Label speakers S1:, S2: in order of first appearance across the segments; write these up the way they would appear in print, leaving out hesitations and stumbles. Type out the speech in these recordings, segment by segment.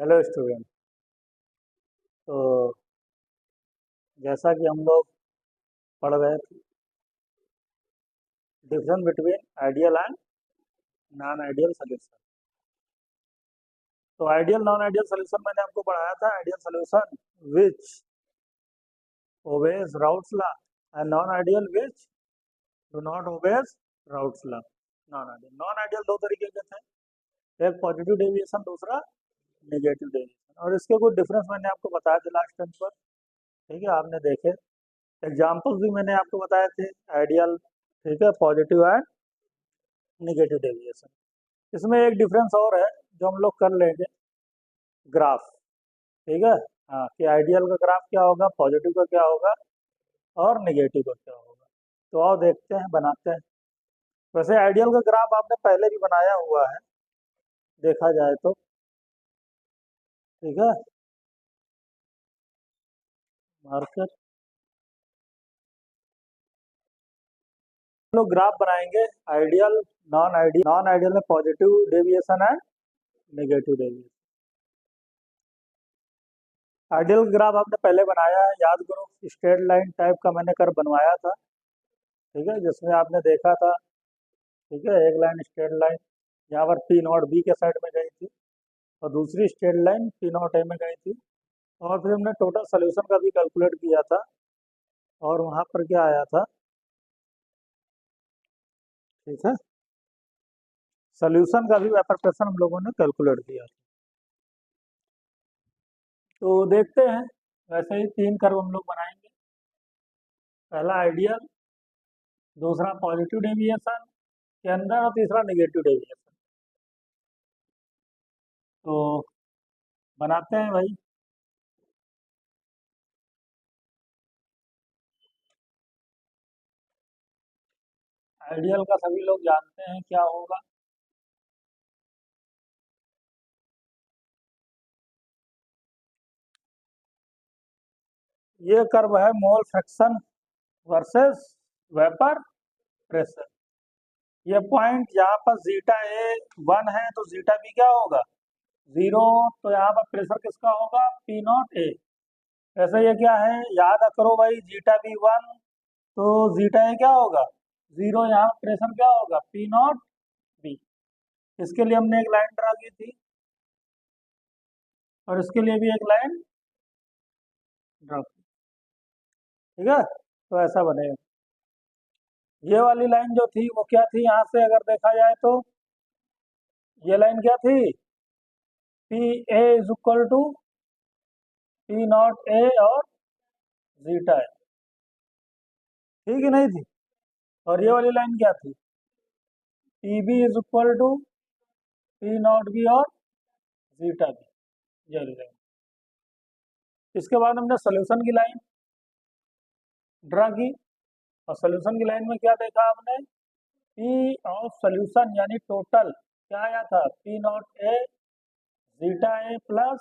S1: Hello student. तो जैसा कि हम लोग पढ़ रहे थे difference between ideal and non ideal solution. तो आइडियल नॉन आइडियल सोल्यूशन मैंने आपको पढ़ाया था। Ideal solution which obeys routes law and non ideal which do not obeys routes law. Non ideal दो तरीके के थे, एक पॉजिटिव डेविएशन, दूसरा नेगेटिव डेविएशन। और इसके कुछ डिफरेंस मैंने आपको बताया थे लास्ट टाइम पर। ठीक है, आपने देखे एग्जाम्पल्स भी मैंने आपको बताए थे आइडियल, ठीक है, पॉजिटिव एंड नेगेटिव डेविएशन। इसमें एक डिफरेंस और है जो हम लोग कर लेंगे, ग्राफ। ठीक है, हाँ, कि आइडियल का ग्राफ क्या होगा, पॉजिटिव का क्या होगा और नेगेटिव का क्या होगा। तो आओ देखते हैं, बनाते हैं। वैसे आइडियल का ग्राफ आपने पहले भी बनाया हुआ है, देखा जाए तो। ठीक है, मार्कर लोग ग्राफ बनाएंगे आइडियल नॉन आइडियल में पॉजिटिव डेविएशन है, नेगेटिव डेविएशन। आइडियल ग्राफ आपने पहले बनाया है, याद करो, स्ट्रेट लाइन टाइप का मैंने कर बनवाया था। ठीक है, जिसमें आपने देखा था, ठीक है, एक लाइन स्ट्रेट लाइन यहाँ पर पी नॉट बी के साइड में गई थी और दूसरी straight line P not a में गई थी। और फिर हमने टोटल सोल्यूशन का भी कैलकुलेट किया था और वहाँ पर क्या आया था, ठीक है, सोल्यूशन का भी वेपर प्रेशर हम लोगों ने कैलकुलेट किया था। तो देखते हैं, वैसे ही तीन कर्व हम लोग बनाएंगे। पहला आइडियल, दूसरा पॉजिटिव डेविएशन के अंदर और तीसरा नेगेटिव डेविएशन। तो बनाते हैं भाई। आइडियल का सभी लोग जानते हैं क्या होगा। ये कर्व है mole fraction versus vapour pressure. ये पॉइंट यहाँ पर जीटा ए 1 है तो जीटा बी क्या होगा, 0। तो यहाँ पर प्रेशर किसका होगा, पी नॉट ए। ऐसे ये क्या है, याद करो भाई, जीटा बी 1 तो जीटा ए क्या होगा, 0। यहाँ प्रेशर क्या होगा, पी नॉट बी। इसके लिए हमने एक लाइन ड्रा की थी और इसके लिए भी एक लाइन ड्रा की। ठीक है, तो ऐसा बनेगा। ये वाली लाइन जो थी वो क्या थी, यहाँ से अगर देखा जाए तो ये लाइन क्या थी, P A is equal to P not A और जीटा ए, ठीक है नहीं थी। और ये वाली लाइन क्या थी, P B is equal to P not B और जीटा बी, ये वाली लाइन। इसके बाद हमने सोल्यूशन की लाइन ड्रा की और सोल्यूशन की लाइन में क्या देखा आपने, पी ऑफ सोल्यूशन यानी टोटल क्या आया था, P not A zeta A plus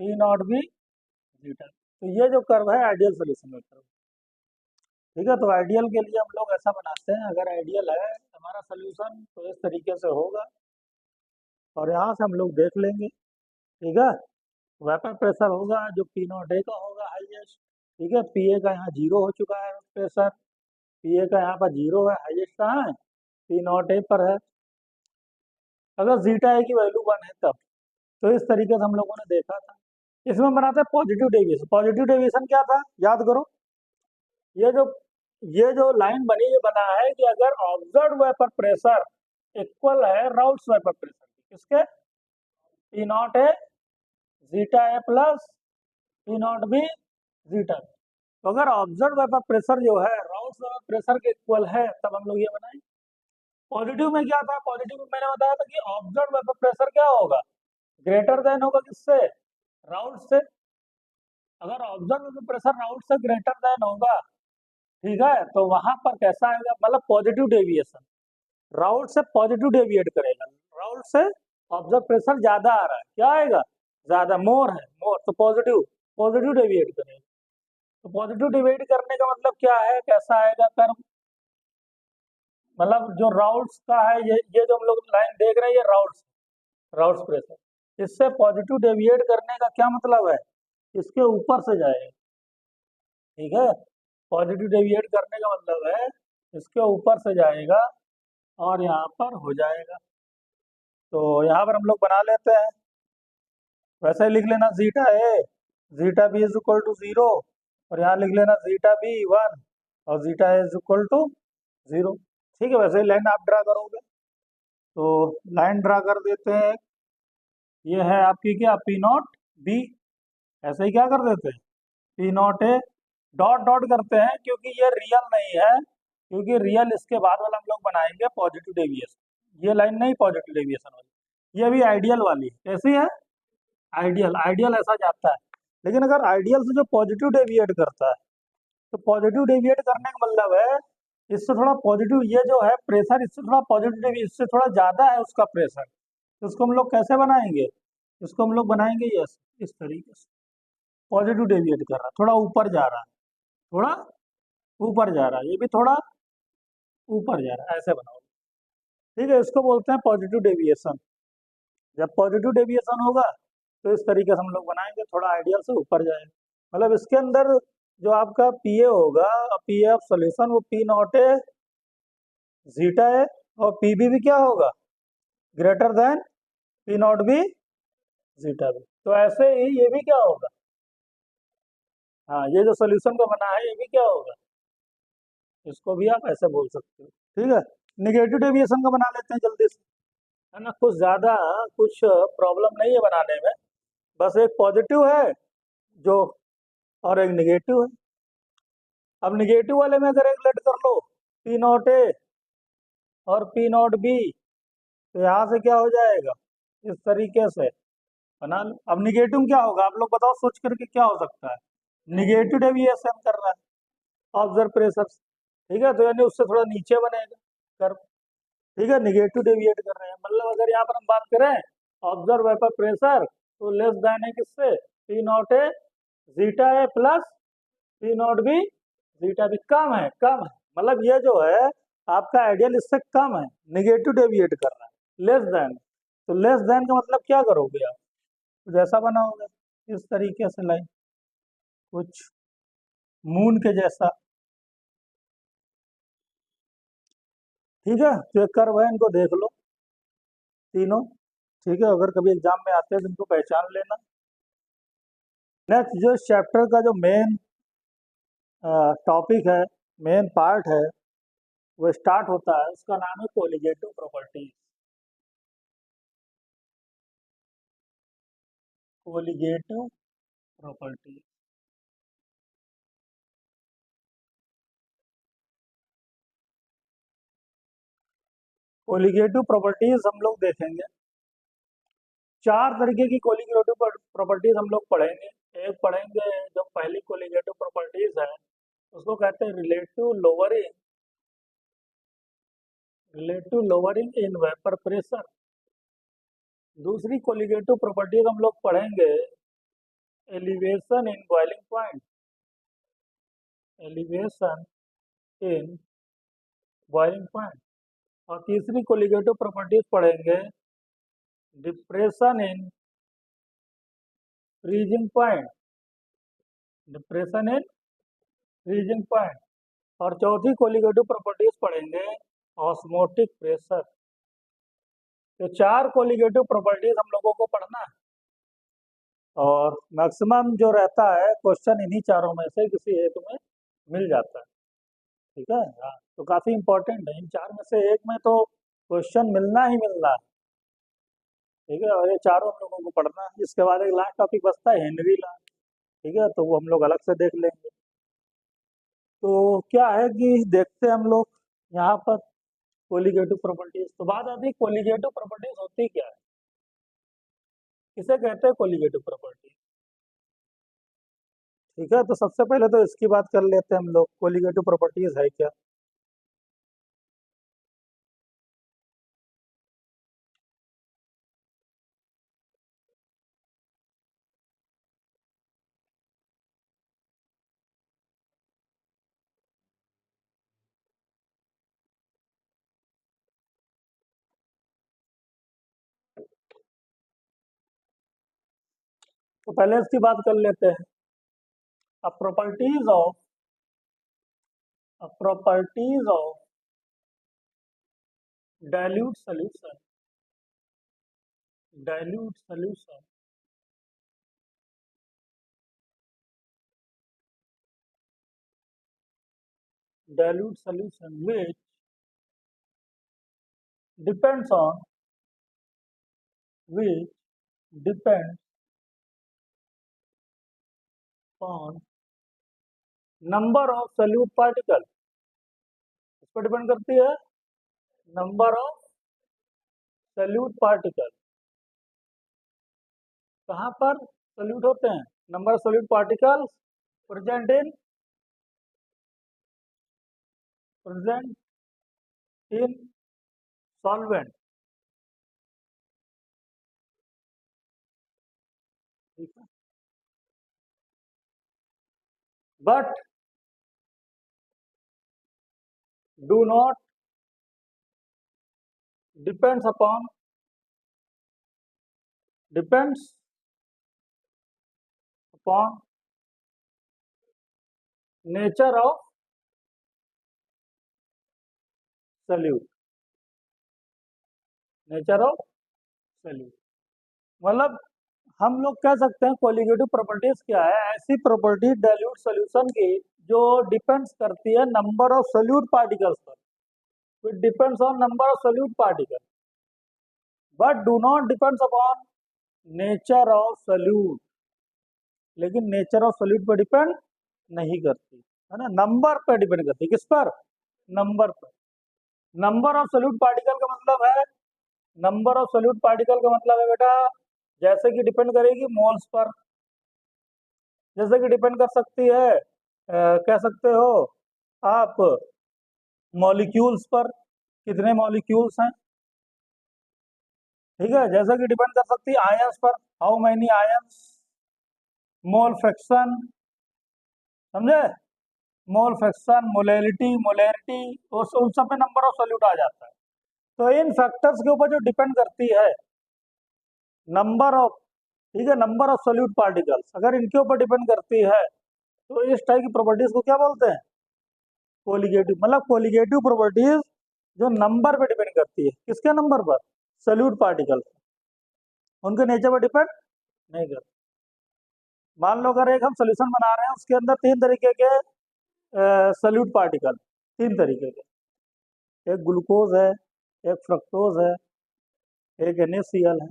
S1: P not B zeta. तो ये जो कर्व है आइडियल सोल्यूशन का कर्व। ठीक है, तो आइडियल के लिए हम लोग ऐसा बनाते हैं, अगर आइडियल है हमारा सोल्यूशन तो इस तरीके से होगा और यहाँ से हम लोग देख लेंगे। ठीक है, वेपर प्रेशर होगा जो पी नॉट ए का होगा हाईएस्ट। ठीक है, पी ए का यहाँ 0 हो चुका है प्रेशर, पी ए का यहाँ पर 0 है, हाईएस्ट कहाँ है, पी नॉट ए पर है। अगर जीटा ए की वैल्यू 1 है तब। तो इस तरीके से हम लोगों ने देखा था। इसमें बनाते हैं पॉजिटिव डेविएशन। पॉजिटिव डेविएशन क्या था, याद करो, ये जो ये जो लाइन बनी, ये बना है कि अगर ऑब्जर्व वेपर प्रेशर इक्वल है राउट्स वेपर प्रेशर किसके, P not A zeta A plus P not B zeta. तो अगर ऑब्जर्व वेपर प्रेशर जो है राउट्स वेपर प्रेशर के इक्वल है तब हम लोग ये बनाएं। पॉजिटिव में क्या था, पॉजिटिव में मैंने बताया था कि ऑब्जर्व वेपर प्रेशर क्या होगा, ग्रेटर देन होगा किससे, राउट से। अगर ऑब्जर्व वेपर प्रेशर राउट से ग्रेटर देन होगा, ठीक है, तो वहां पर कैसा आएगा, मतलब पॉजिटिव डेविएशन, राउट से पॉजिटिव डेविएट करेगा। राउट से ऑब्जर्व प्रेशर ज्यादा आ रहा है, क्या आएगा, ज्यादा, मोर है, मोर, तो पॉजिटिव पॉजिटिव डेविएट करेगा। तो पॉजिटिव डिवाइड करने का मतलब क्या है, कैसा आएगा कर्व, मतलब जो राउट्स का है, ये जो हम लोग लाइन देख रहे हैं ये राउट्स प्रेशर। इससे पॉजिटिव डेविएट करने का क्या मतलब है, इसके ऊपर से जाएगा। ठीक है, पॉजिटिव डेविएट करने का मतलब है इसके ऊपर से जाएगा और यहाँ पर हो जाएगा। तो यहाँ पर हम लोग बना लेते हैं, वैसे ही लिख लेना zeta A zeta B is equal to 0, और यहाँ लिख लेना जीटा बी 1 और zeta A is equal to 0। ठीक है, वैसे ही लाइन आप ड्रा करोगे, तो लाइन ड्रा कर देते हैं। ये है आपकी क्या, पी नॉट बी, ऐसे ही क्या कर देते हैं, P not a dot dot करते हैं क्योंकि ये रियल नहीं है, क्योंकि रियल इसके बाद वाला हम लोग बनाएंगे पॉजिटिव डेविएशन। ये लाइन नहीं पॉजिटिव डेविएशन वाली, ये भी आइडियल वाली है। कैसी है, आइडियल, आइडियल ऐसा जाता है। लेकिन अगर आइडियल से जो पॉजिटिव डेविएट करता है, तो पॉजिटिव डेविएट करने का मतलब है इससे थोड़ा पॉजिटिव, ये जो है प्रेशर इससे थोड़ा पॉजिटिव, इससे थोड़ा ज्यादा है उसका प्रेशर, तो इसको हम लोग कैसे बनाएंगे, इसको हम लोग बनाएंगे यस, इस तरीके से। पॉजिटिव डेविएट कर रहा है, थोड़ा ऊपर जा रहा है, थोड़ा ऊपर जा रहा है, ये भी थोड़ा ऊपर जा रहा है, ऐसे बनाओ। ठीक है, इसको बोलते हैं पॉजिटिव डेविएशन। जब पॉजिटिव डेविएशन होगा तो इस तरीके से हम लोग बनाएंगे, थोड़ा आइडियल से ऊपर जाएगा। मतलब इसके अंदर जो आपका पी ए होगा, पी ए ऑफ सोल्यूशन, वो पी नॉट ए जीटा है, और पी बी भी क्या होगा, greater than P not B zeta B. तो ऐसे ही ये भी क्या होगा, हाँ ये जो सोल्यूशन का बना है ये भी क्या होगा, इसको भी आप ऐसे बोल सकते हो। ठीक है, निगेटिव डेविएशन का बना लेते हैं जल्दी से, है ना, कुछ ज्यादा कुछ प्रॉब्लम नहीं है बनाने में, बस एक पॉजिटिव है जो, और एक निगेटिव है। अब निगेटिव वाले में अगर एक लेट कर लो, पी नॉट ए और पी नॉट बी, तो यहाँ से क्या हो जाएगा, इस तरीके से बना लो। अब निगेटिव क्या होगा, आप लोग बताओ सोच करके क्या हो सकता है, निगेटिव डेविएशन कर रहा है ऑब्जर्व प्रेशर, ठीक है, तो यानी उससे थोड़ा नीचे बनेगा कर। ठीक है, निगेटिव डेविएट कर रहे हैं, मतलब अगर यहाँ पर हम बात करें ऑब्जर्व वेपर प्रेशर, तो लेस देन है किससे, P not A zeta A plus P not B zeta B, कम है, कम है, मतलब ये जो है आपका आइडियल इससे कम है, निगेटिव डेविएट कर रहा है, लेस देन। तो लेस देन का मतलब क्या करोगे आप, जैसा बनाओगे इस तरीके से लाइन, कुछ मून के जैसा। ठीक है, तो एक कर्व है, इनको देख लो तीनों। ठीक है, अगर कभी एग्जाम में आते हैं तो इनको पहचान लेना। नेक्स्ट जो चैप्टर का जो मेन टॉपिक है, मेन पार्ट है, वो स्टार्ट होता है, उसका नाम है colligative properties. Colligative properties, colligative properties हम लोग देखेंगे। चार तरीके की कोलिगेटिव प्रॉपर्टीज हम लोग पढ़ेंगे। एक पढ़ेंगे जो पहली कोलिगेटिव प्रॉपर्टीज है, उसको कहते हैं relative lowering in vapour pressure. दूसरी कोलिगेटिव प्रॉपर्टीज हम लोग पढ़ेंगे elevation in boiling point, elevation in boiling point. और तीसरी कोलिगेटिव प्रॉपर्टीज पढ़ेंगे depression in freezing point, depression in freezing point. और चौथी कोलिगेटिव प्रॉपर्टीज पढ़ेंगे ऑस्मोटिक प्रेशर। तो चार कोलिगेटिव प्रॉपर्टीज हम लोगों को पढ़ना है, और मैक्सिमम जो रहता है क्वेश्चन इन्हीं चारों में से किसी एक में मिल जाता है। ठीक है, हाँ, तो काफी इंपॉर्टेंट है, इन चार में से एक में तो क्वेश्चन मिलना ही मिलना है। ठीक है, और ये चारों हम लोगों को पढ़ना है। इसके बाद एक लास्ट टॉपिक बचता है हेनरी लॉ। ठीक है, तो वो हम लोग अलग से देख लेंगे। तो क्या है कि देखते हैं हम लोग यहाँ पर कोलिगेटिव प्रॉपर्टीज, तो बात आती है कोलिगेटिव प्रॉपर्टीज होती क्या है, किसे कहते हैं कोलिगेटिव प्रॉपर्टी। ठीक है, तो सबसे पहले तो इसकी बात कर लेते हैं हम लोग, कोलिगेटिव प्रॉपर्टीज है क्या। तो पहले इसकी बात कर लेते हैं। अब properties of dilute solution dilute solution dilute solution which depends on which depends on number of solute particle, इस पर डिपेंड करती है नंबर ऑफ solute particle। कहाँ पर सोल्यूट होते हैं? Number of solute particles present in solvent. ठीक है, but do not depends upon nature of solute. Nature of solute मतलब हम लोग कह सकते हैं कोलिगेटिव प्रॉपर्टीज क्या है? ऐसी प्रॉपर्टी डाइल्यूट सॉल्यूशन की जो डिपेंड्स करती है नंबर ऑफ सोल्यूट पार्टिकल्स पर। It depends on number of solute particle but do not depends upon nature of solute. लेकिन नेचर ऑफ सोल्यूट पर डिपेंड नहीं करती है ना, नंबर पर डिपेंड करती। किस पर? नंबर पर। नंबर ऑफ सोल्यूट पार्टिकल का मतलब है बेटा, जैसे कि डिपेंड करेगी मोल्स पर, जैसे कि डिपेंड कर सकती है कह सकते हो आप मॉलिक्यूल्स पर, कितने मॉलिक्यूल्स हैं। ठीक है, जैसे कि डिपेंड कर सकती है आयंस पर, how many ions, mole fraction, समझे? मोल फ्रैक्शन, मोलैरिटी उन सब पे नंबर ऑफ सोल्यूट आ जाता है। तो इन फैक्टर्स के ऊपर जो डिपेंड करती है नंबर ऑफ, ठीक है, नंबर ऑफ सोल्यूट पार्टिकल्स, अगर इनके ऊपर डिपेंड करती है तो इस टाइप की प्रॉपर्टीज को क्या बोलते हैं? कोलिगेटिव। मतलब कोलिगेटिव प्रॉपर्टीज जो नंबर पे डिपेंड करती है। किसके नंबर पर? सोल्यूट पार्टिकल, उनके नेचर पर डिपेंड नहीं करती। मान लो अगर एक हम सोल्यूशन बना रहे हैं, उसके अंदर 3 तरीके के सोल्यूट पार्टिकल, 3 तरीके के, एक ग्लूकोज है, एक फ्रक्टोज है, एक NaCl है।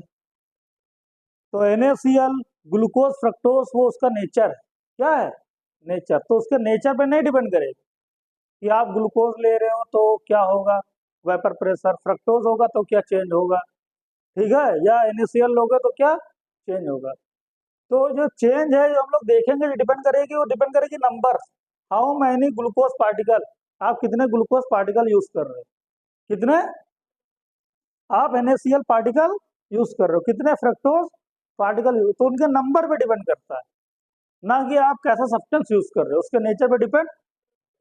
S1: तो NaCl, ग्लूकोज, फ्रक्टोज, वो उसका नेचर है। क्या है? नेचर। तो उसके नेचर पे नहीं डिपेंड करेगा कि आप ग्लूकोज ले रहे हो तो क्या होगा, वेपर प्रेशर, फ्रक्टोज होगा तो क्या चेंज होगा, ठीक है, या NaCl लोगे तो क्या चेंज होगा। तो जो चेंज है जो हम लोग देखेंगे, डिपेंड करेगी, वो डिपेंड करेगी number, how many glucose particle, आप कितने ग्लूकोज पार्टिकल यूज कर रहे हो, कितने आप NaCl पार्टिकल यूज कर रहे हो, कितने फ्रक्टोज पार्टिकल यूज, तो उनके नंबर पे डिपेंड करता है, ना कि आप कैसा सब्सटेंस यूज कर रहे हो, उसके नेचर पे डिपेंड।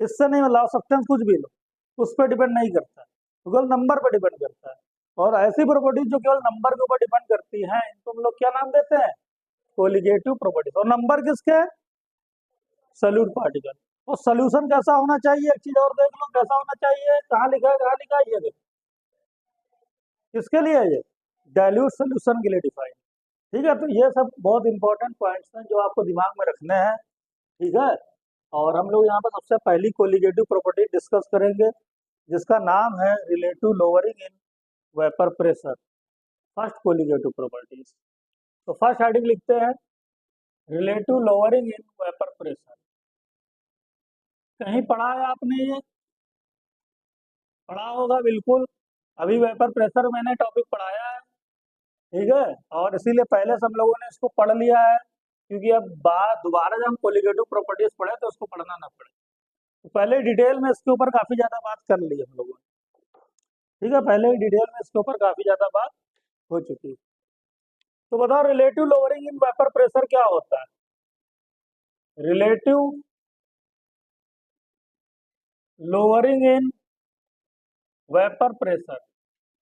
S1: इससे नहीं मतलब सब्सटेंस कुछ भी लो, उस पर डिपेंड नहीं करता है, केवल नंबर पर डिपेंड करता है। और ऐसी प्रॉपर्टीज जो केवल नंबर के ऊपर डिपेंड करती हैं, इनको हम लोग क्या नाम देते हैं? Colligative properties. और नंबर किसके? Solute particle. और सोल्यूशन कैसा होना चाहिए? एक चीज और देख लो, कैसा होना चाहिए, कहाँ लिखा है, कहाँ लिखा है, ये देखो, किसके लिए है ये? डाइल्यूट सोल्यूशन के लिए डिफाइन। ठीक है, तो ये सब बहुत इंपॉर्टेंट पॉइंट्स हैं जो आपको दिमाग में रखने हैं। ठीक है, और हम लोग यहाँ पर सबसे पहली कोलिगेटिव प्रॉपर्टी डिस्कस करेंगे, जिसका नाम है relative lowering in vapour pressure, first colligative properties. तो फर्स्ट हेडिंग लिखते हैं relative lowering in vapour pressure. कहीं पढ़ा है आपने? ये पढ़ा होगा बिल्कुल, अभी वेपर प्रेशर मैंने टॉपिक पढ़ाया है। ठीक है, और इसीलिए पहले से हम लोगों ने इसको पढ़ लिया है, क्योंकि अब बात दोबारा जब हम कोलिगेटिव प्रॉपर्टीज पढ़े तो उसको पढ़ना ना पड़े। तो पहले डिटेल में इसके ऊपर काफी ज्यादा बात कर ली हम लोगों ने। ठीक है, पहले डिटेल में इसके ऊपर काफी ज्यादा बात हो चुकी है। तो बताओ relative lowering in vapour pressure क्या होता है? Relative lowering in vapour pressure,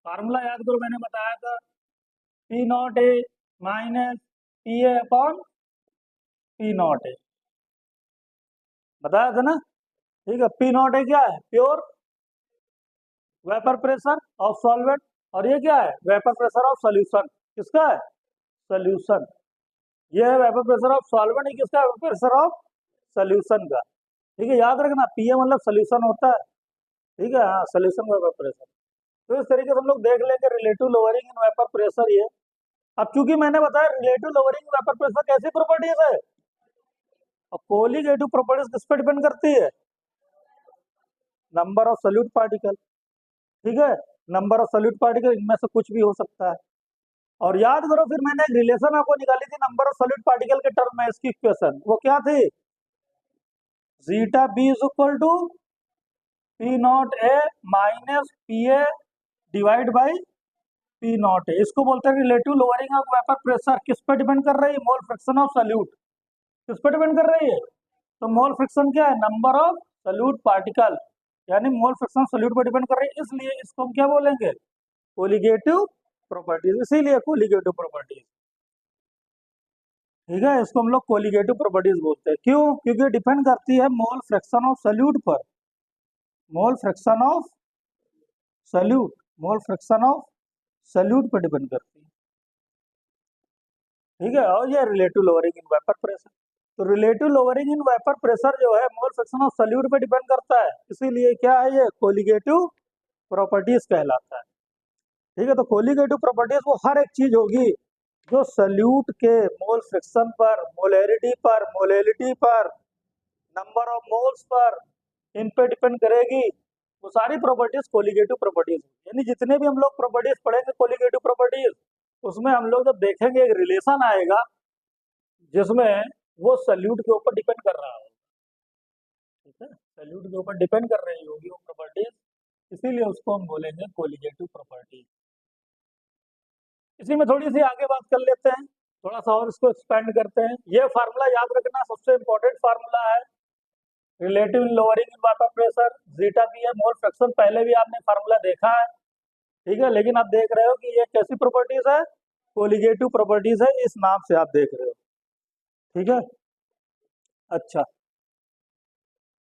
S1: formula याद करो, मैंने बताया था P0A minus PA upon P not a, बताया था ना। ठीक है, पी नॉट ए क्या है, pure vapour pressure of solvent, और ये क्या है, वेपर प्रेशर ऑफ सोल्यूशन। किसका है, सोल्यूशन। ये है वेपर प्रेशर ऑफ सॉल्वेंट, ये किसका है, वेपर प्रेशर ऑफ सोल्यूशन का। ठीक है, याद रखना पीए मतलब सोल्यूशन होता है। ठीक है, हाँ, सोल्यूशन वेपर प्रेशर। तो इस तरीके से हम लोग देख लेंगे relative lowering in vapour pressure ये। अब चूंकि मैंने बताया relative lowering in vapour pressure कैसी प्रॉपर्टीज है, और कोलिगेटिव प्रॉपर्टीज किस पे डिपेंड करती है, नंबर ऑफ सोल्यूट पार्टिकल। ठीक है, नंबर ऑफ सोल्यूट पार्टिकल, इनमें से कुछ भी हो सकता है। और याद करो फिर मैंने एक रिलेशन आपको निकाली थी नंबर ऑफ सोल्यूट पार्टिकल के टर्म में, इसकी इक्वेशन वो क्या थी, zeta B is equal to P not A minus P A divide by P not A. इसको बोलते हैं relative lowering of vapour pressure. किस पे डिपेंड कर रही है, मोल फ्रैक्शन ऑफ सोल्यूट। किस पे डिपेंड कर रही है, तो मोल फ्रैक्शन क्या है, नंबर ऑफ सोल्यूट पार्टिकल, यानी मोल फ्रैक्शन सोल्यूट पे डिपेंड कर रही है, इसलिए इसको हम क्या बोलेंगे, कोलिगेटिव प्रॉपर्टीज, इसीलिए कोलिगेटिव प्रॉपर्टीज। ठीक है, इसको हम लोग कोलिगेटिव प्रॉपर्टीज बोलते हैं। क्यों, क्योंकि डिपेंड करती है मोल फ्रैक्शन ऑफ सोल्यूट पर, mole fraction of solute, mole fraction of solute पर डिपेंड करती है। ठीक है, और ये relative lowering in vapour pressure. तो relative lowering in vapour pressure जो है मोल फ्रैक्शन ऑफ सोल्यूट पे डिपेंड करता है, इसीलिए क्या है, ये कोलिगेटिव प्रॉपर्टीज कहलाता है। ठीक है, तो कोलिगेटिव प्रॉपर्टीज वो हर एक चीज होगी जो सोल्यूट के मोल फ्रैक्शन पर, मोलैरिटी पर, मोलैलिटी पर, नंबर ऑफ मोल्स पर, इन पे डिपेंड करेगी। वो सारी प्रॉपर्टीज कोलिगेटिव प्रॉपर्टीज, यानी जितने भी हम लोग प्रॉपर्टीज पढ़ेंगे कोलिगेटिव प्रॉपर्टीज, उसमें हम लोग जब देखेंगे एक रिलेशन आएगा जिसमें वो सोल्यूट के ऊपर डिपेंड कर रहा है। ठीक है, सोल्यूट के ऊपर डिपेंड कर रही होगी वो प्रॉपर्टीज, इसीलिए उसको हम बोलेंगे कोलिगेटिव प्रॉपर्टी। इसी में थोड़ी सी आगे बात कर लेते हैं, थोड़ा सा और इसको एक्सपेंड करते हैं। ये फार्मूला याद रखना, सबसे इंपॉर्टेंट फार्मूला है relative lowering in vapour pressure, zeta P है मोल फ्रैक्शन। पहले भी आपने फार्मूला देखा है, ठीक है, लेकिन आप देख रहे हो कि ये कैसी प्रॉपर्टीज है, कोलिगेटिव प्रॉपर्टीज है, इस नाम से आप देख रहे हो। ठीक है, अच्छा,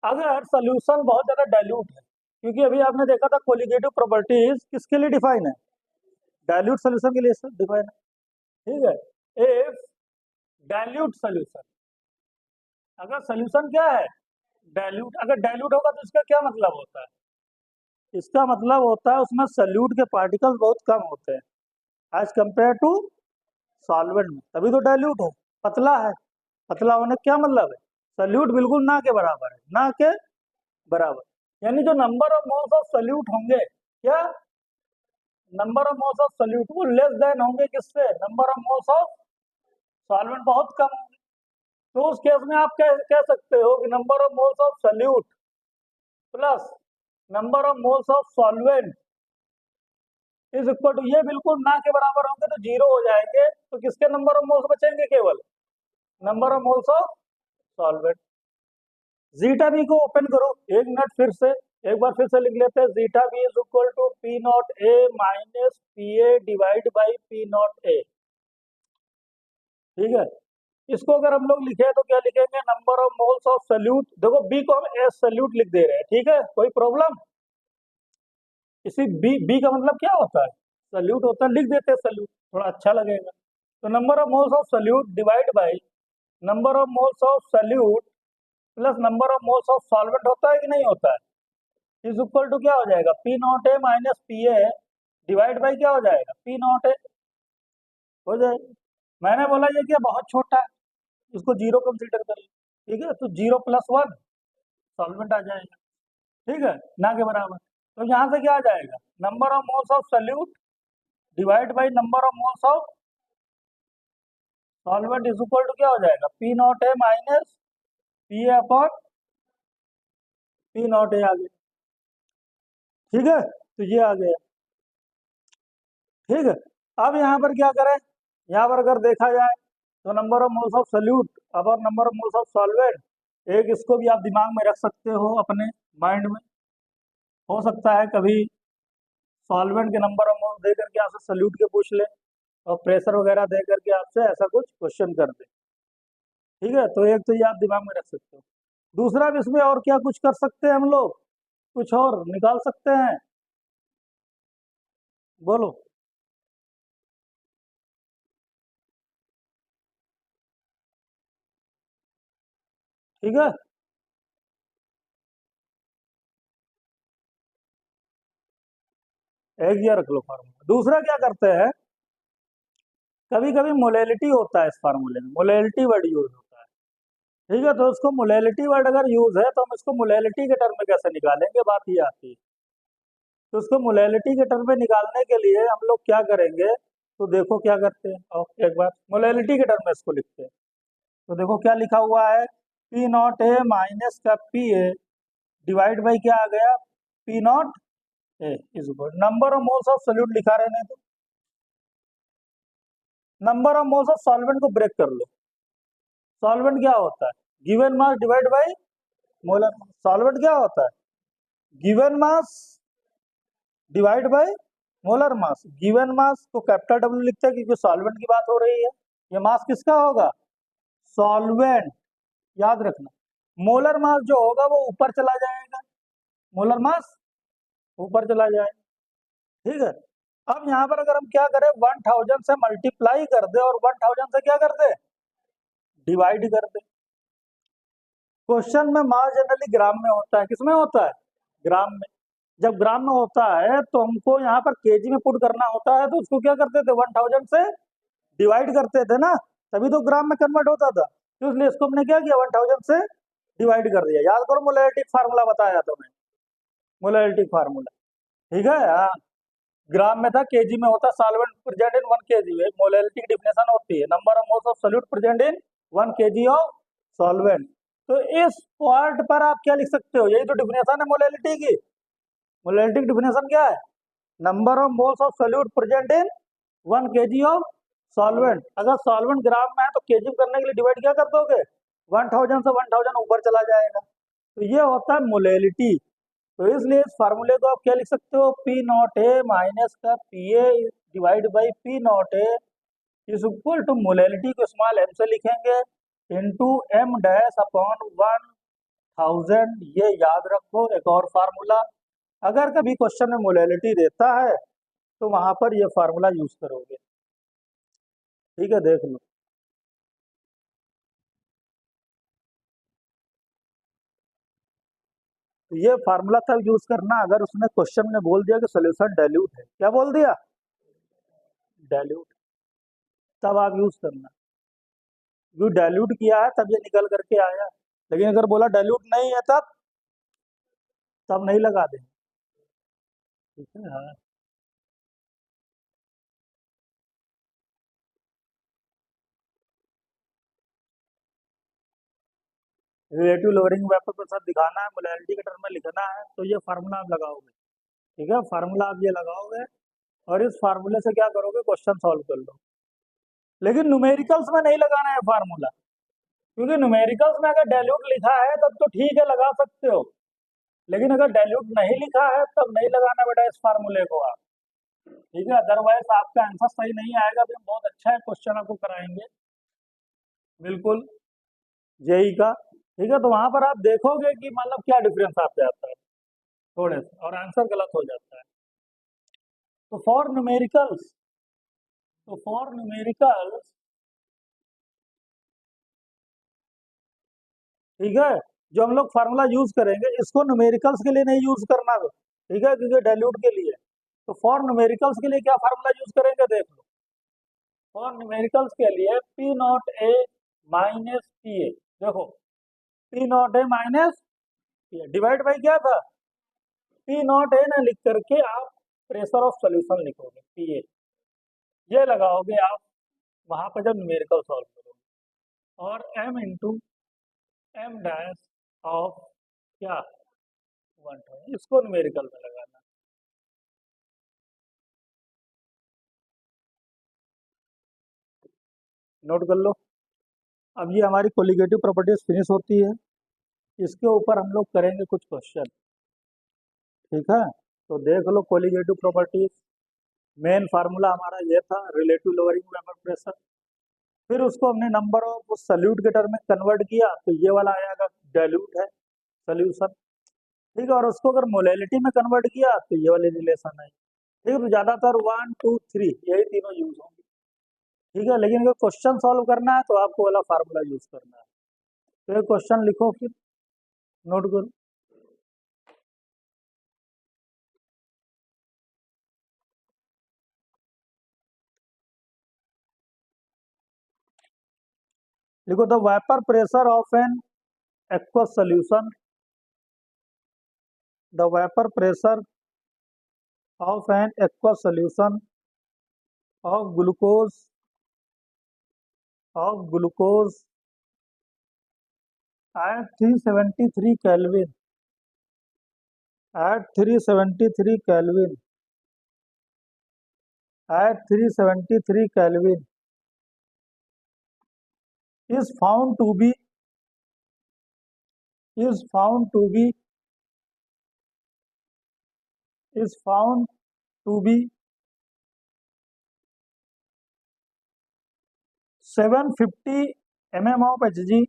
S1: अगर सोल्यूशन बहुत ज्यादा डाइल्यूट है, क्योंकि अभी आपने देखा था कोलिगेटिव प्रॉपर्टीज किसके लिए डिफाइन है, डाइल्यूट सोल्यूशन के लिए डिफाइन है। ठीक है, इफ डाइल्यूट सोल्यूशन, अगर सोल्यूशन क्या है, डाइल्यूट, अगर डाइल्यूट होगा तो इसका क्या मतलब होता है, इसका मतलब होता है उसमें सोल्यूट के पार्टिकल्स बहुत कम होते हैं एज कंपेयर टू सॉल्वेंट में, तभी तो डाइल्यूट है, पतला है। पतला होने का क्या मतलब है, सोल्यूट बिल्कुल ना के बराबर है, ना के बराबर, यानी जो number of moles of solute होंगे, क्या number of moles of solute वो लेस देन होंगे किससे, number of moles of solvent बहुत कम होंगे। तो उस केस में आप कह सकते हो कि number of moles of solute plus number of moles of solvent is equal to, ये बिल्कुल ना के बराबर होंगे तो जीरो हो जाएंगे, तो किसके नंबर ऑफ मोल्स बचेंगे, केवल number of moles of solvent. Zeta B को ओपन करो एक मिनट, फिर से एक बार फिर से लिख लेते हैं, zeta B is equal to P not A minus P A divide by P not A. ठीक है, इसको अगर हम लोग लिखे तो क्या लिखेंगे, number of moles of solute, देखो बी को हम एस सोल्यूट लिख दे रहे हैं, ठीक है, कोई प्रॉब्लम, इसी बी का मतलब क्या होता है, सोल्यूट होता है, लिख देते हैं सोल्यूट, थोड़ा अच्छा लगेगा। तो number of moles of solute divide by number of moles of solute plus number of moles of solvent होता है कि नहीं होता है, इज इक्वल टू क्या हो जाएगा, P not A minus P A divide by क्या हो जाएगा, पी नॉट ए हो जाएगा। मैंने बोला ये क्या बहुत छोटा है, इसको जीरो कंसीडर कर लो। ठीक है, तो जीरो प्लस वन सॉल्वेंट आ जाएगा, ठीक है, ना के बराबर। तो यहाँ से क्या आ जाएगा, number of moles of solute divide by number of moles of solvent is equal to क्या हो जाएगा, P not A minus P A upon P not A आ गया। ठीक है, तो ये आ गया। ठीक है, अब यहाँ पर क्या करें, यहाँ पर अगर देखा जाए तो number of moles of solute upon number of moles of solvent, एक इसको भी आप दिमाग में रख सकते हो अपने माइंड में। हो सकता है कभी सॉल्वेंट के नंबर ऑफ मोल्स दे करके आपसे सोल्यूट के पूछ ले, और प्रेशर वगैरह दे करके आपसे ऐसा कुछ क्वेश्चन कर दे। ठीक है, तो एक तो ये आप दिमाग में रख सकते हो। दूसरा भी इसमें और क्या कुछ कर सकते हैं हम लोग, कुछ और निकाल सकते हैं, बोलो। ठीक है, एक ये रख लो फार्मूला। दूसरा क्या करते हैं, कभी कभी मोलेलिटी होता है इस फार्मूले में, मोलेलिटी वर्ड यूज होता है। ठीक है, तो इसको मोलेलिटी वर्ड अगर यूज है तो हम इसको मोलेलिटी के टर्म में कैसे निकालेंगे, बात ये आती है। तो उसको मोलेलिटी के टर्म में निकालने के लिए हम लोग क्या करेंगे, तो देखो क्या करते हैं, और एक बार मोलेलिटी के टर्म में इसको लिखते हैं। तो देखो क्या लिखा हुआ है, पी नॉट ए माइनस का पी ए डिवाइड बाई क्या आ गया, P not A is equal number of moles of solute लिखा रहने दो। Number of moles of solvent को ब्रेक कर लो। सॉल्वेंट क्या होता है, given mass divide by molar mass. Solvent क्या होता है, given mass divide by molar mass. Given mass को कैपिटल डब्ल्यू लिखते हैं क्योंकि सॉल्वेंट की बात हो रही है। ये मास किसका होगा, सॉल्वेंट, याद रखना। मोलर मास जो होगा वो ऊपर चला जाएगा, मोलर मास ऊपर चला जाएगा। ठीक है, अब यहाँ पर अगर हम क्या करें, 1000 से मल्टीप्लाई कर दे और 1000 से क्या कर दे, डिवाइड कर दे। क्वेश्चन में मास जनरली ग्राम में होता है, किसमें होता है, ग्राम में। जब ग्राम में होता है तो हमको यहाँ पर केजी में पुट करना होता है, तो उसको क्या करते थे, 1000 से डिवाइड करते थे ना, तभी तो ग्राम में कन्वर्ट होता था। तो इसलिए इसको हमने क्या किया, 1000 से डिवाइड कर दिया। याद करो, मोलैरिटी फार्मूला बताया था मैं, मोलैरिटी फार्मूला। ठीक है, हाँ, ग्राम में था, केजी में होता, सॉल्वेंट प्रेजेंट इन 1 kg में मोलैरिटी की डिफिनेशन होती है, number of moles of solute present in 1 kg of solvent. तो इस पार्ट पर आप क्या लिख सकते हो, यही तो डिफिनेशन है मोलैरिटी की। मोलैरिटी की डिफिनेशन क्या है, number of moles of solute present in 1 kg of solvent. अगर सॉल्वेंट ग्राम में है तो केजी करने के लिए डिवाइड क्या कर दोगे, 1000 से 1000 ऊपर चला जाएगा। तो ये होता है मोलैलिटी। तो इसलिए इस फार्मूले को आप क्या लिख सकते हो, पी नॉट ए माइनस का P A divide by P not A is equal to molality को स्मॉल एम से लिखेंगे इनटू एम डैश अपॉन 1000। ये याद रखो। एक और फार्मूला, अगर कभी क्वेश्चन में मोलैलिटी देता है तो वहां पर ये फार्मूला यूज करोगे। ठीक है, देख लो। तो ये फार्मूला तब यूज करना अगर उसने क्वेश्चन में बोल दिया कि सोल्यूशन डाइल्यूट है, क्या बोल दिया, डाइल्यूट, तब आप यूज करना। जो डाइल्यूट किया है तब ये निकल करके आया। लेकिन अगर बोला डाइल्यूट नहीं है तब नहीं लगा देंगे। ठीक है, हाँ। रिलेटिव लोअरिंग वेपर के साथ दिखाना है, मोलैलिटी के टर्म में लिखना है, तो ये फार्मूला आप लगाओगे। ठीक है, फार्मूला आप ये लगाओगे और इस फार्मूले से क्या करोगे, क्वेश्चन सॉल्व कर लो। लेकिन न्यूमेरिकल्स में नहीं लगाना है फार्मूला, क्योंकि न्यूमेरिकल्स में अगर डाइल्यूट लिखा है तब तो ठीक है, लगा सकते हो। लेकिन अगर डाइल्यूट नहीं लिखा है तब नहीं लगाना बेटा इस फार्मूले को आप। ठीक है, अदरवाइज आपका आंसर सही नहीं आएगा। भी हम बहुत अच्छा है क्वेश्चन आपको कराएंगे, बिल्कुल, जेई का। ठीक है, तो वहां पर आप देखोगे कि मतलब क्या डिफरेंस आ जाता है थोड़े से, और आंसर गलत हो जाता है। तो फॉर न्यूमेरिकल्स, तो फॉर न्यूमेरिकल्स, ठीक है, जो हम लोग फार्मूला यूज करेंगे इसको न्यूमेरिकल्स के लिए नहीं यूज करना। ठीक है, क्योंकि डाइल्यूट के लिए। तो फॉर न्यूमेरिकल्स के लिए क्या फार्मूला यूज करेंगे, देख लो। फॉर न्यूमेरिकल्स के लिए P not A minus P A, देखो, P not A minus P A divide by क्या था, पी नॉट ए ना लिख करके आप प्रेशर ऑफ सोल्यूशन लिखोगे, पी ए ये लगाओगे आप वहां पर जब न्यूमेरिकल सॉल्व करोगे। और M into M dash of क्या, 1000, इसको न्यूमेरिकल में लगाना। नोट कर लो। अब ये हमारी कोलिगेटिव प्रॉपर्टीज फिनिश होती है, इसके ऊपर हम लोग करेंगे कुछ क्वेश्चन। ठीक है, तो देख लो कोलिगेटिव प्रॉपर्टीज। मेन फार्मूला हमारा ये था, रिलेटिव लोअरिंग वेपर प्रेशर। फिर उसको हमने नंबर ऑफ उस सल्यूट के टर्म में कन्वर्ट किया तो ये वाला आएगा, डाइल्यूट है सोल्यूशन। ठीक है, और उसको अगर मोलैलिटी में कन्वर्ट किया तो ये वाली रिलेशन है। ठीक है, तो ज्यादातर 1 2 3 यही तीनों यूज होंगे। ठीक है, लेकिन अगर क्वेश्चन सॉल्व करना है तो आपको वाला फार्मूला यूज करना है। तो ये क्वेश्चन लिखो, फिर नोट करो। लिखो, the vapour pressure of an aqueous solution, the vapor pressure of an aqueous solution of glucose at 373 Kelvin, at 373 Kelvin, at 373 Kelvin is found to be is found to be is found to be 750 mm of Hg,